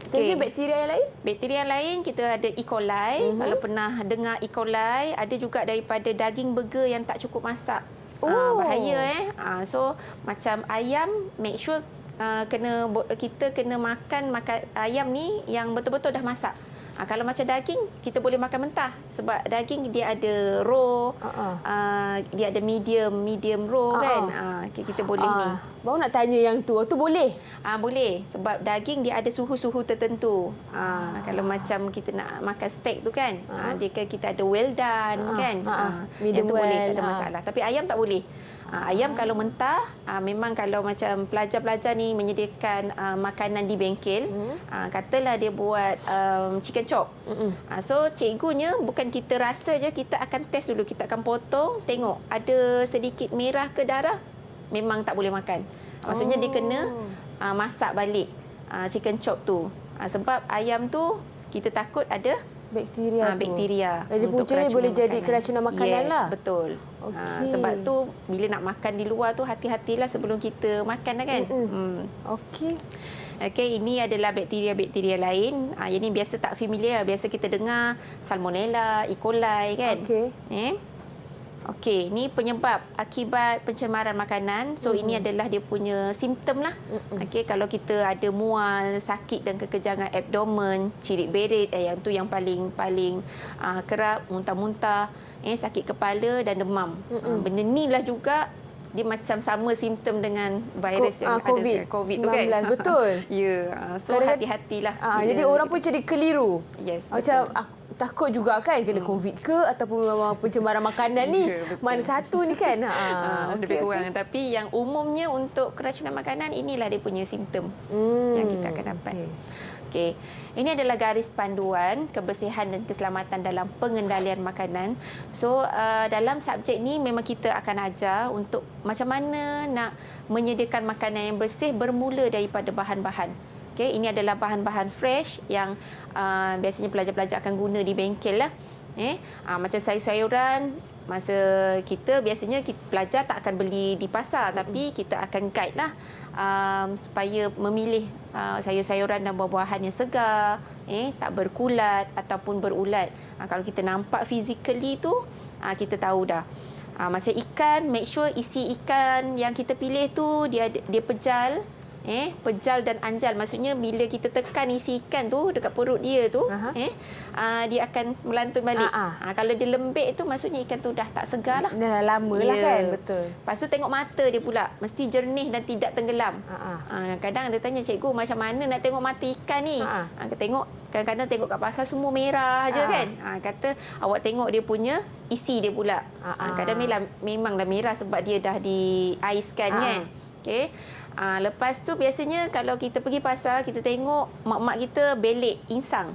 Seterusnya bakteria yang lain? Bakteria yang lain kita ada E. coli. Kalau pernah dengar E. coli, ada juga daripada daging burger yang tak cukup masak. Bahaya so macam ayam, make sure kita kena makan ayam ni yang betul-betul dah masak. Kalau macam daging, kita boleh makan mentah. Sebab daging dia ada raw, dia ada medium raw kan. Kita boleh ni. Baru nak tanya yang tu boleh? Boleh. Sebab daging dia ada suhu-suhu tertentu. Kalau macam kita nak makan steak tu kan, kita ada well done kan. Yang tu boleh, tak ada masalah. Tapi ayam tak boleh. Ayam kalau mentah, memang kalau macam pelajar-pelajar ni menyediakan makanan di bengkel, katalah dia buat chicken chop. So cikgunya bukan kita rasa je, kita akan test dulu, kita akan potong, tengok ada sedikit merah ke darah, memang tak boleh makan. Maksudnya dia kena masak balik chicken chop tu. Sebab ayam tu kita takut ada bakteria. Jadi punca boleh jadi keracunan makanan lah. Betul. Sebab tu bila nak makan di luar tu hati-hatilah sebelum kita makan lah kan. Okey, ini adalah bakteria-bakteria lain. Yang ni biasa tak familiar, biasa kita dengar Salmonella, E. coli kan. Okey, ni penyebab akibat pencemaran makanan. So ini adalah dia punya simptom lah. Okey, kalau kita ada mual, sakit dan kekejangan abdomen, cirit berit, yang tu yang paling kerap, muntah-muntah, sakit kepala dan demam. Benda ni lah juga dia macam sama simptom dengan virus yang ada COVID tu kan. Betul. So hati-hatilah. Jadi orang pun jadi keliru. Yes, macam takut juga kan kena COVID ke ataupun memang pencemaran makanan ni. Mana satu ni kan. Lebih kurang. Tapi yang umumnya untuk keracunan makanan, inilah dia punya simptom yang kita akan dapat. Okey. Ini adalah garis panduan kebersihan dan keselamatan dalam pengendalian makanan. So dalam subjek ni memang kita akan ajar untuk macam mana nak menyediakan makanan yang bersih bermula daripada bahan-bahan. Okay, ini adalah bahan-bahan fresh yang biasanya pelajar-pelajar akan guna di bengkel lah. Macam sayur-sayuran, masa kita biasanya pelajar tak akan beli di pasar, tapi kita akan guide lah supaya memilih sayur-sayuran dan buah-buahan yang segar, tak berkulat ataupun berulat. Kalau kita nampak physically tu, kita tahu dah. Macam ikan, make sure isi ikan yang kita pilih tu dia pejal. Pejal dan anjal, maksudnya bila kita tekan isi ikan tu dekat perut dia tu, dia akan melantun balik. Kalau dia lembek tu, maksudnya ikan tu dah tak segar lah. Dah lama lah kan, betul. Lepas tu tengok mata dia pula, mesti jernih dan tidak tenggelam. Kadang dia tanya, cikgu macam mana nak tengok mata ikan ni? Kadang-kadang tengok kat pasar semua merah je kan. Kata awak tengok dia punya isi dia pula. Kadang memanglah merah sebab dia dah diaiskan kan. Okey. Lepas tu biasanya kalau kita pergi pasar, kita tengok mak-mak kita belik insang.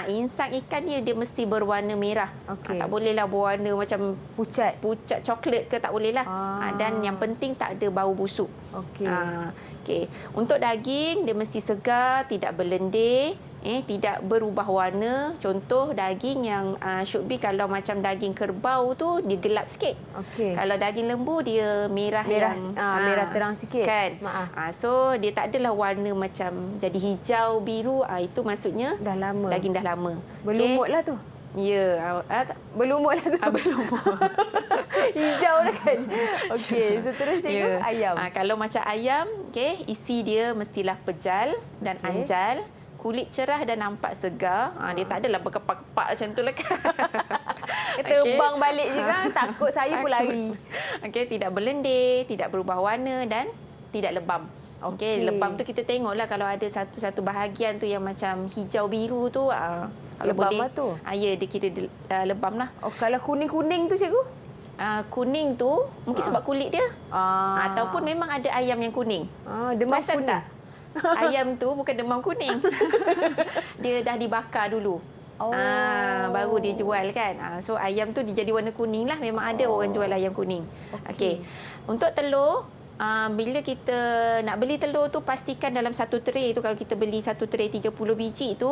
Insang ikan dia mesti berwarna merah. Tak bolehlah berwarna macam pucat coklat ke, tak bolehlah. Dan yang penting tak ada bau busuk. Okey. Untuk daging dia mesti segar, tidak berlendir, tidak berubah warna. Contoh daging yang should be, kalau macam daging kerbau tu dia gelap sikit. Kalau daging lembu dia merah terang sikit kan. So dia tak adalah warna macam jadi hijau biru, itu maksudnya dah lama, daging dah lama. Berlumut lah tu. Ya, berlumut lah tu. Berlumut. Hijau lah kan. Okey, seterusnya itu ayam. Kalau macam ayam, isi dia mestilah pejal dan anjal. Kulit cerah dan nampak segar. Dia tak adalah berkepak-kepak macam tu lah kan. Terbang balik je kan. Takut saya pun lari. Tidak berlendir, tidak berubah warna dan tidak lebam. Lebam tu kita tengoklah kalau ada satu bahagian tu yang macam hijau biru tu. Kalau lebam boleh, lah tu. Ya, dia kira lebam lah. Kalau kuning-kuning tu cikgu? Kuning tu mungkin sebab kulit dia. Ataupun memang ada ayam yang kuning. Demam kuning. Tak? Ayam tu bukan demam kuning. Dia dah dibakar dulu. Baru dia jual kan. So ayam tu dia jadi warna kuning lah. Memang ada orang jual ayam kuning. Okey. Untuk telur, bila kita nak beli telur tu, pastikan dalam satu tray tu, kalau kita beli satu tray 30 biji tu,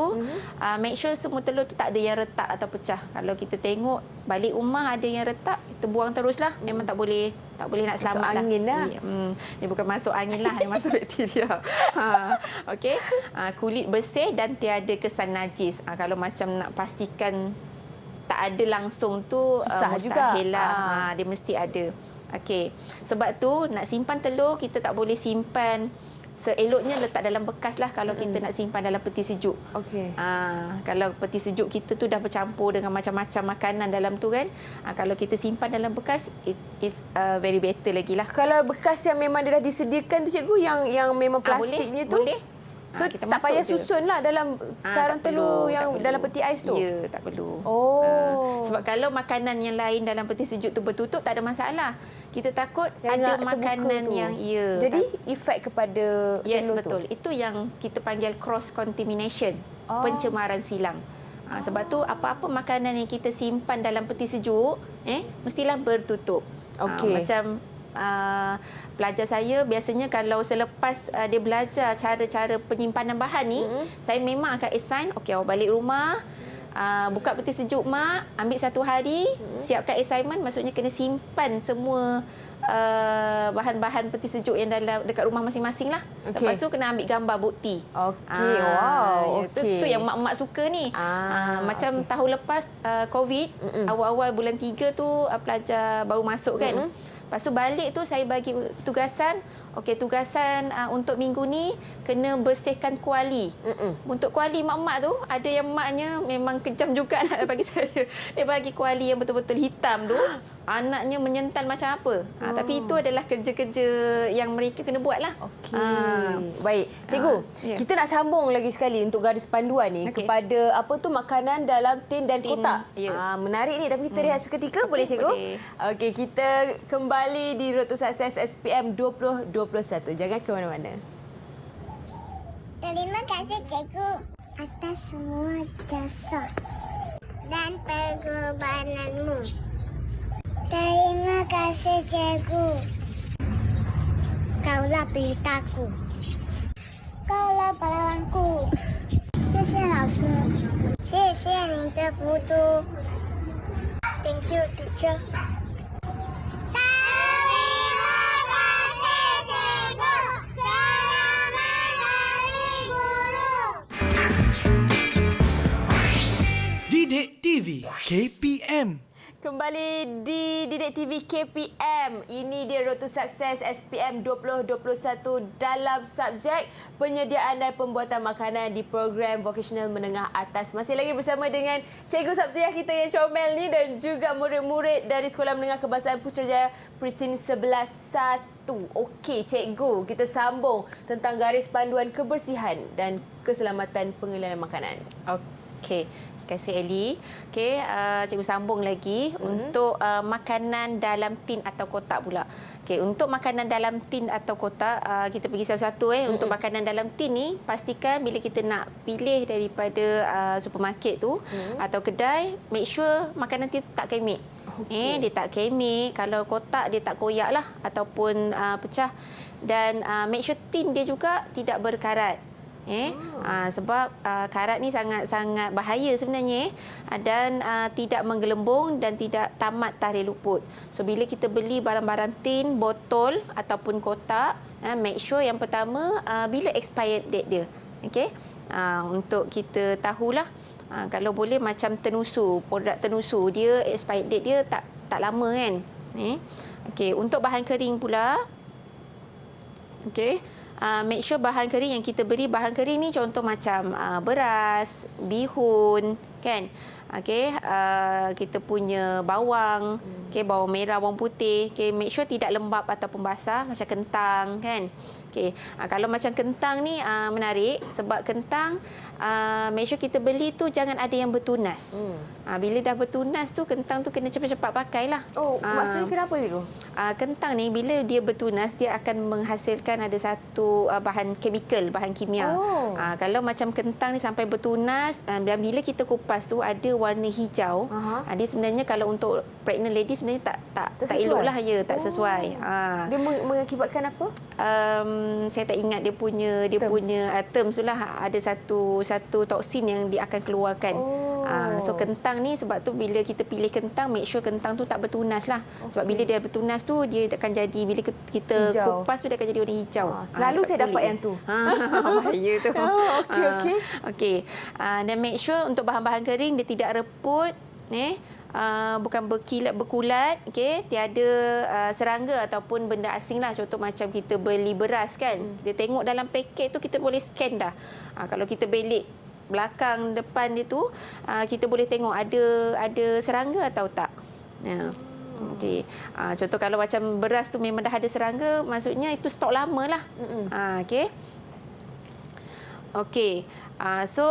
make sure semua telur tu tak ada yang retak atau pecah. Kalau kita tengok balik rumah ada yang retak, kita buang teruslah. Memang tak boleh nak selamat masuk angin lah. Dia bukan masuk angin lah, dia masuk bakteria. Okey. Kulit bersih dan tiada kesan najis. Kalau macam nak pastikan tak ada langsung tu, susah mustahil juga. lah. Dia mesti ada. Okey. Sebab tu nak simpan telur, kita tak boleh simpan, seeloknya letak dalam bekas lah kalau kita nak simpan dalam peti sejuk. Okey. Kalau peti sejuk kita tu dah bercampur dengan macam-macam makanan dalam tu kan. Kalau kita simpan dalam bekas, it is very better lagi lah. Kalau bekas yang memang dia dah disediakan tu cikgu, yang memang plastik punya tu, boleh. so Kita tak masuk payah je. susun lah dalam sarang tak telur perlu, yang tak perlu. dalam peti ais tu? Ya, tak perlu. Oh. Sebab kalau makanan yang lain dalam peti sejuk tu bertutup, tak ada masalah. Kita takut Yang ada nak terbuka makanan tu. yang Jadi efek kepada yes, telur betul. tu? Itu yang kita panggil cross contamination, pencemaran silang. Sebab tu apa-apa makanan yang kita simpan dalam peti sejuk, mestilah bertutup. Okey. Macam pelajar saya biasanya kalau selepas dia belajar cara-cara penyimpanan bahan ni, saya memang akan assign, okey, awak balik rumah, buka peti sejuk mak, ambil satu hari, siapkan assignment, maksudnya kena simpan semua bahan-bahan peti sejuk yang dalam dekat rumah masing-masing lah. Okey. Lepas tu kena ambil gambar bukti. Okey, wow. Itu yang mak-mak suka ni. Macam tahun lepas COVID, awal-awal bulan 3 tu pelajar baru masuk kan. Lepas tu balik tu saya bagi tugasan, okey, tugasan untuk minggu ni kena bersihkan kuali. Untuk kuali mak-mak tu, ada yang maknya memang kejam juga nak bagi saya. Dia bagi kuali yang betul-betul hitam tu. Anaknya menyental macam apa. Tapi itu adalah kerja-kerja yang mereka kena buat lah. Okey. Baik. Cikgu, kita nak sambung lagi sekali untuk garis panduan ni kepada apa tu makanan dalam tin dan kotak. Menarik ni, tapi kita rehat seketika, boleh cikgu? boleh. Okey, kita kembali di Road to Success SPM 2021. Jangan ke mana-mana. Terima kasih cikgu atas semua jasa dan pengorbananmu. Terima kasih cikgu. Kaulah pelitaku. Kaulah pahlawanku. 谢谢老师，谢谢你的付出。Thank you, teacher. Didik TV KPM. Kembali di Didik TV KPM. Ini dia Road to Success SPM 2021 dalam subjek penyediaan dan pembuatan makanan di program vocational menengah atas. Masih lagi bersama dengan Cikgu Sabtiah kita yang comel ni dan juga murid-murid dari Sekolah Menengah Kebahasaan Putrajaya Presin 11-1. Okey, Cikgu, kita sambung tentang garis panduan kebersihan dan keselamatan pengelolaan makanan. Okey. Terima kasih Ellie. Okey, cikgu sambung lagi untuk makanan dalam tin atau kotak pula. Okey, untuk makanan dalam tin atau kotak, kita pergi satu-satu. Untuk makanan dalam tin ni, pastikan bila kita nak pilih daripada supermarket tu atau kedai, make sure makanan tin tu tak kemik. Dia tak kemik. Kalau kotak, dia tak koyak lah ataupun pecah. Dan make sure tin dia juga tidak berkarat. Sebab karat ni sangat-sangat bahaya sebenarnya dan tidak menggelembung dan tidak tamat tahrih luput. So bila kita beli barang-barang tin, botol ataupun kotak, make sure yang pertama bila expired date dia. Okey. Untuk kita tahulah, kalau boleh macam tenusu, produk tenusu dia expired date dia tak lama kan. Okey, untuk bahan kering pula. Okey. Make sure bahan kering yang kita beli, bahan kering ni contoh macam beras, bihun, kan. Okey, kita punya bawang, okey, bawang merah, bawang putih. Okey, make sure tidak lembap ataupun basah macam kentang kan. Okey, kalau macam kentang ni menarik sebab kentang make sure kita beli tu jangan ada yang bertunas. Bila dah bertunas tu kentang tu kena cepat-cepat pakailah. Oh, maksudnya kenapa tu? Kentang ni bila dia bertunas dia akan menghasilkan ada satu bahan kimia. Kalau macam kentang ni sampai bertunas dan bila kita kupas tu ada warna hijau. Dia sebenarnya kalau untuk pregnant lady sebenarnya tak eloklah ya, tak sesuai. Dia mengakibatkan apa? Saya tak ingat dia punya terms tu lah, ada satu toksin yang dia akan keluarkan. So kentang ni sebab tu bila kita pilih kentang make sure kentang tu tak bertunas lah. Sebab bila dia bertunas tu dia akan jadi bila kita hijau. kupas tu dia akan jadi warna hijau. Selalu saya dapat yang tu. Bahaya tu. Okey. Dan make sure untuk bahan-bahan kering dia tidak reput, bukan berkulat, okey, tiada serangga ataupun benda asing lah. Contoh macam kita beli beras kan, kita tengok dalam paket tu kita boleh scan dah. Kalau kita belik belakang depan dia tu kita boleh tengok ada serangga atau tak. Okey. Contoh kalau macam beras tu memang dah ada serangga, maksudnya itu stok lama lah. Okey. Okey. So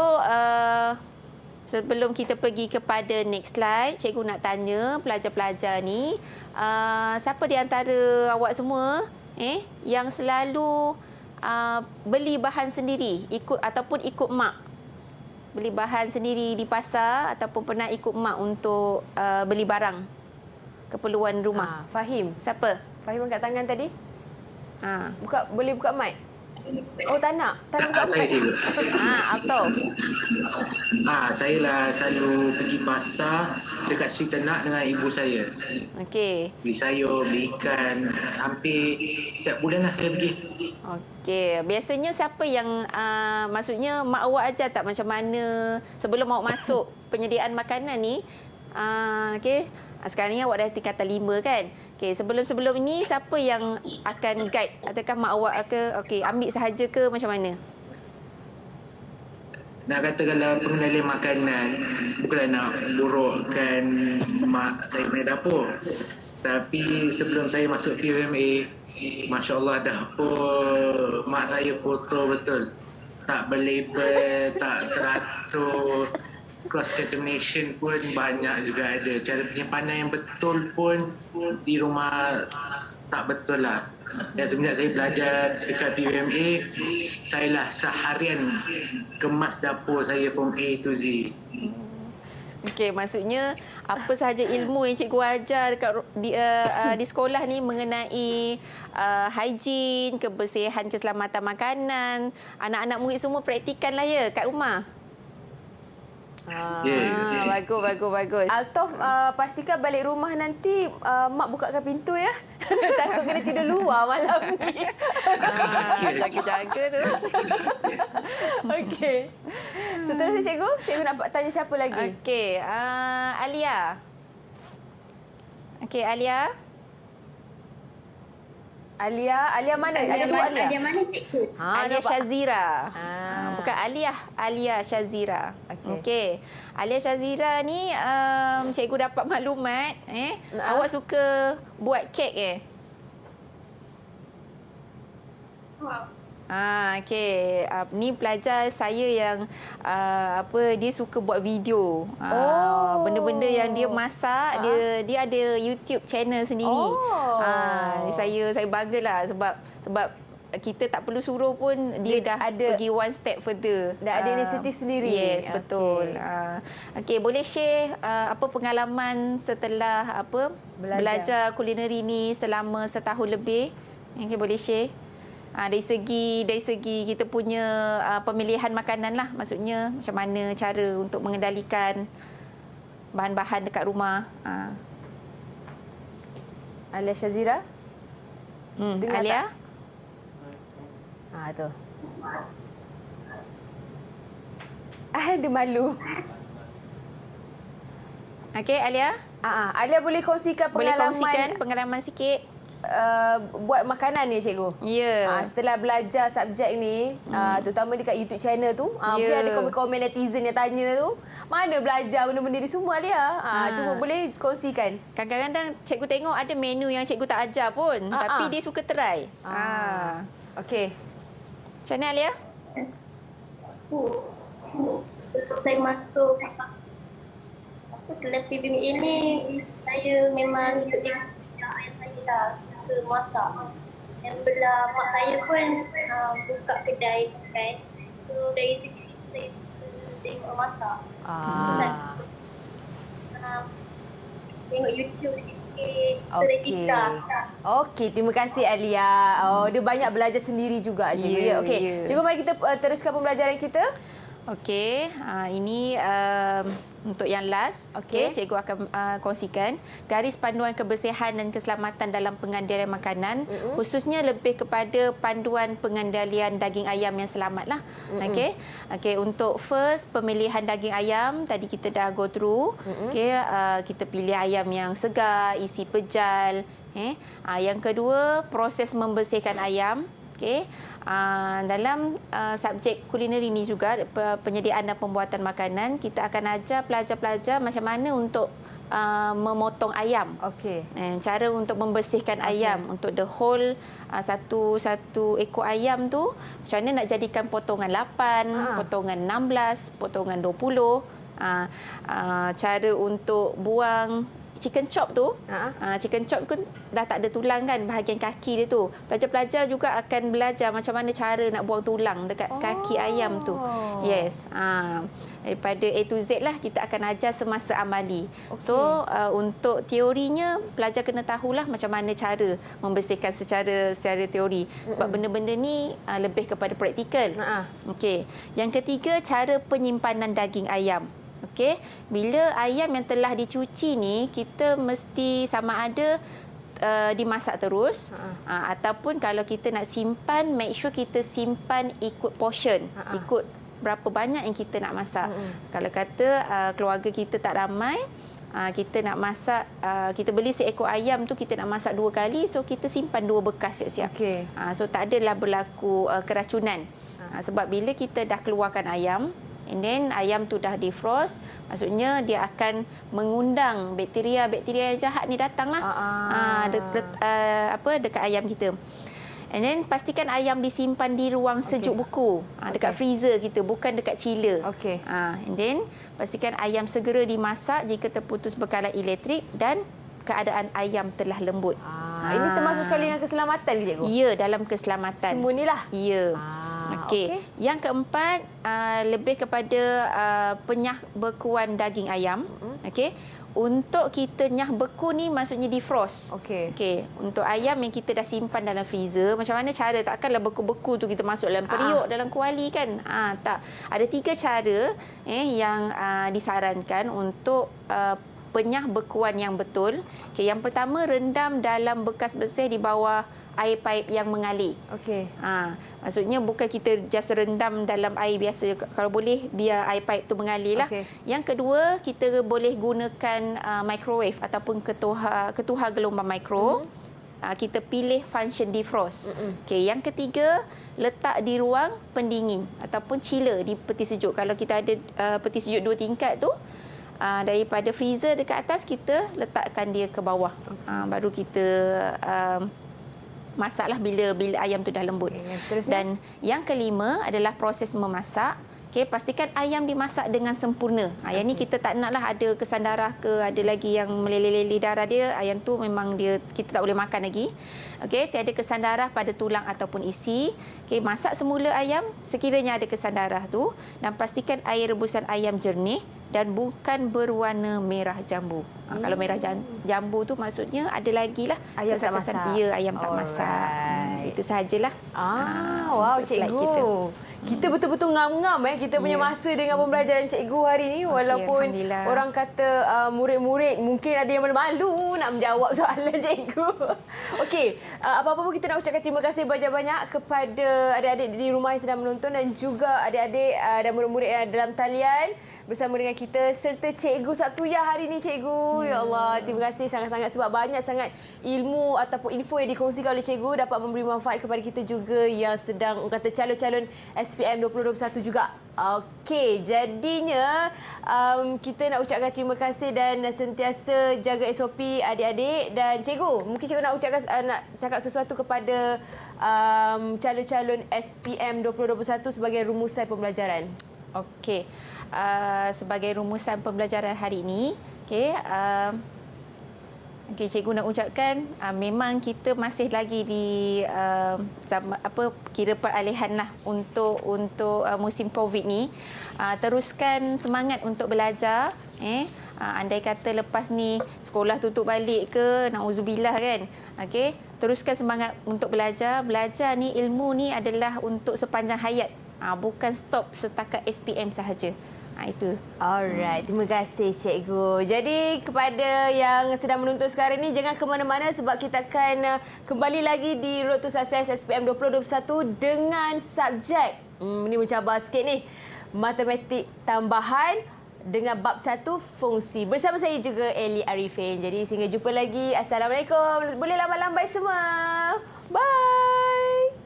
sebelum kita pergi kepada next slide, cikgu nak tanya pelajar-pelajar ni, siapa di antara awak semua yang selalu beli bahan sendiri ataupun ikut mak? Beli bahan sendiri di pasar ataupun pernah ikut mak untuk beli barang keperluan rumah? Fahim. Siapa? Fahim angkat tangan tadi. Boleh buka mic? Oh, tak nak buka Saya mic. Altaf. Saya lah selalu pergi pasar dekat Sri Ternak dengan ibu saya. Okey. Beli sayur, beli ikan. Hampir setiap bulan lah saya pergi. Okey, biasanya siapa yang maksudnya mak awak ajar tak macam mana sebelum awak masuk penyediaan makanan ni? Okey. Sekarang ni awak dah tingkatan 5 kan? Okey, sebelum ini siapa yang akan guide? Adakah mak awak okey, ambil sahaja ke macam mana? Nak kata kalau pengendalian makanan bukanlah nak burukkan mak saya punya dapur. Tapi sebelum saya masuk PUMA, Masya Allah dapur mak saya kotor betul. Tak berlabel, tak teratur. Cross contamination pun banyak juga ada. Cara penyimpanan yang betul pun di rumah tak betul lah. Dan semenjak saya belajar dekat PUMA, saya lah seharian kemas dapur saya from A to Z. Okey, maksudnya apa sahaja ilmu yang cikgu ajar dekat di sekolah ni mengenai hygiene, kebersihan, keselamatan makanan, anak-anak murid semua praktikan lah ya kat rumah. Bagus. Altaf, pastikan balik rumah nanti mak bukakan pintu ya. Takut kena tidur luar malam ni. Jaga-jaga tu. Okey. Seterusnya cikgu nak tanya siapa lagi? Okey, Alia. Okey, Alia mana? Ada dua Alia. Alia mana cikgu? Alia Shazira. Bukan Alia Shazira. Okey. Alia Shazira ni cikgu dapat maklumat awak suka buat kek okey. Ni pelajar saya yang dia suka buat video. Benda-benda yang dia masak, dia ada YouTube channel sendiri. Saya banggalah sebab kita tak perlu suruh pun dia dah pergi one step further. Dah ada inisiatif sendiri. Yes, betul. Okey, boleh share apa pengalaman setelah belajar kulineri ni selama setahun lebih? Okey, boleh share? Dari segi kita punya pemilihan makanan lah, maksudnya macam mana cara untuk mengendalikan bahan-bahan dekat rumah. Alia Shazira? Alia? Tu. Dia malu. Okey, Alia? Alia boleh kongsikan pengalaman. Boleh kongsikan pengalaman sikit? buat makanan ni cikgu. Ya. Setelah belajar subjek ni, terutama dekat YouTube channel tu, mungkin ada komen-komen netizen yang tanya tu, mana belajar benda-benda ni semua dia? Cuba boleh kongsikan. Kadang-kadang cikgu tengok ada menu yang cikgu tak ajar pun, tapi dia suka try. Okey. Macam mana Alia? Saya masuk kelas PBMA ni, saya memang ikut ayah saya lah ke masak. Yang belah mak saya pun buka kedai makan. So dari situ saya tengok masak. Tengok YouTube sikit, Okey, terima kasih Alia. Dia banyak belajar sendiri juga cikgu. Okey. Cikgu, mari kita teruskan pembelajaran kita. Okey, ini untuk yang last. Okey, cikgu akan kongsikan garis panduan kebersihan dan keselamatan dalam pengendalian makanan, khususnya lebih kepada panduan pengendalian daging ayam yang selamatlah. Okey. Okey, untuk first pemilihan daging ayam tadi kita dah go through. Okey, kita pilih ayam yang segar, isi pejal. Yang kedua, proses membersihkan ayam. Okey. Dalam subjek kulineri ni juga, penyediaan dan pembuatan makanan, kita akan ajar pelajar-pelajar macam mana untuk memotong ayam. Okey. Cara untuk membersihkan ayam, untuk the whole satu ekor ayam tu, macam mana nak jadikan potongan 8, potongan 16, potongan 20. Cara untuk buang chicken chop tu, chicken chop kan dah tak ada tulang kan, bahagian kaki dia tu. Pelajar-pelajar juga akan belajar macam mana cara nak buang tulang dekat kaki ayam tu. Yes. Daripada A to Z lah kita akan ajar semasa amali. So, untuk teorinya, pelajar kena tahulah macam mana cara membersihkan secara teori. Sebab benda-benda ni lebih kepada praktikal. Okey. Yang ketiga, cara penyimpanan daging ayam. Okey, bila ayam yang telah dicuci ni, kita mesti sama ada dimasak terus, ataupun kalau kita nak simpan, make sure kita simpan ikut portion, ikut berapa banyak yang kita nak masak. Kalau kata keluarga kita tak ramai, kita nak masak, kita beli seekor ayam tu kita nak masak 2 kali, so kita simpan 2 bekas siap-siap. So tak adalah berlaku keracunan. Sebab bila kita dah keluarkan ayam, and then ayam tu dah defrost, maksudnya dia akan mengundang bakteria-bakteria yang jahat ni datanglah dekat ayam kita. And then pastikan ayam disimpan di ruang sejuk beku, dekat freezer kita, bukan dekat chiller. And then pastikan ayam segera dimasak jika terputus bekalan elektrik dan keadaan ayam telah lembut. Ini termasuk sekali dengan keselamatan ke cikgu? Ya, dalam keselamatan. Semua ni lah? Ya. Okey. Yang keempat, lebih kepada penyah bekuan daging ayam. Okey. Untuk kita nyah beku ni maksudnya defrost. Okey. Untuk ayam yang kita dah simpan dalam freezer, macam mana cara? Takkanlah beku-beku tu kita masuk dalam periuk, dalam kuali kan? Tak. Ada 3 cara yang disarankan untuk penyah bekuan yang betul. Yang pertama, rendam dalam bekas bersih di bawah air paip yang mengalir. Maksudnya bukan kita just rendam dalam air biasa. Kalau boleh, biar air paip tu mengalir lah. Yang kedua, kita boleh gunakan microwave ataupun ketuhar gelombang mikro. Kita pilih function defrost. Yang ketiga, letak di ruang pendingin ataupun chiller di peti sejuk. Kalau kita ada peti sejuk 2 tingkat tu, daripada freezer dekat atas, kita letakkan dia ke bawah. Baru kita masaklah bila ayam tu dah lembut. Dan yang kelima adalah proses memasak. Pastikan ayam dimasak dengan sempurna. Yang ni kita tak naklah ada kesan darah ke, ada lagi yang meleleh-leleh darah dia. Ayam tu memang kita tak boleh makan lagi. Tiada kesan darah pada tulang ataupun isi. Masak semula ayam sekiranya ada kesan darah tu, dan pastikan air rebusan ayam jernih dan bukan berwarna merah jambu. Kalau merah jambu tu maksudnya ada lagi lah ayam tak masak. Ya, ayam tak masak. Itu sahajalah. Wow, cikgu. Kita betul-betul ngam-ngam kita punya masa dengan pembelajaran cikgu hari ni. Walaupun orang kata murid-murid mungkin ada yang malu nak menjawab soalan cikgu. Okey, apa-apa pun kita nak ucapkan terima kasih banyak-banyak kepada adik-adik di rumah yang sedang menonton dan juga adik-adik dan murid-murid yang dalam talian. bersama dengan kita serta Cikgu Sabtuyah hari ini, Cikgu. Ya Allah, terima kasih sangat-sangat sebab banyak sangat ilmu ataupun info yang dikongsikan oleh Cikgu dapat memberi manfaat kepada kita juga yang sedang kata calon-calon SPM 2021 juga. Okey, jadinya kita nak ucapkan terima kasih dan sentiasa jaga SOP adik-adik. Dan Cikgu, mungkin Cikgu nak ucapkan nak cakap sesuatu kepada calon-calon SPM 2021 sebagai rumusan pembelajaran. Okey, sebagai rumusan pembelajaran hari ini, cikgu nak ucapkan memang kita masih lagi di kira peralihan lah untuk musim COVID ni. Teruskan semangat untuk belajar. Andai kata lepas ni sekolah tutup balik ke, na'udzubillah kan. Okey, teruskan semangat untuk belajar. Belajar ni, ilmu ni adalah untuk sepanjang hayat. Bukan stop setakat SPM sahaja. Itu. Alright, terima kasih Cikgu. Jadi kepada yang sedang menonton sekarang ni, jangan ke mana-mana sebab kita akan kembali lagi di Road to Success SPM 2021 dengan subjek, ni mencabar sikit ni, matematik tambahan dengan bab 1 fungsi. Bersama saya juga Eli Arifin. Jadi sehingga jumpa lagi. Assalamualaikum. Boleh lambai-lambai semua. Bye.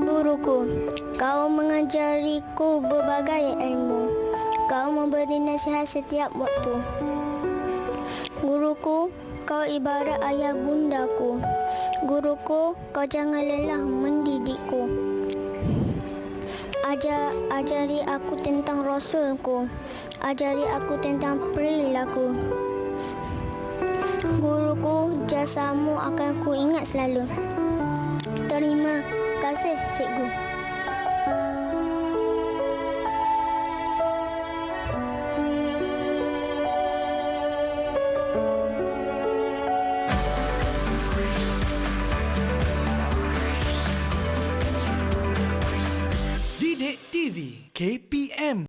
Guruku, kau mengajariku berbagai ilmu. Kau memberi nasihat setiap waktu. Guruku, kau ibarat ayah bundaku. Guruku, kau jangan lelah mendidikku. Ajari aku tentang Rasulku. Ajari aku tentang perilaku. Guruku, jasamu akan ku ingat selalu. Terima kasih, Cikgu. Didik TV KP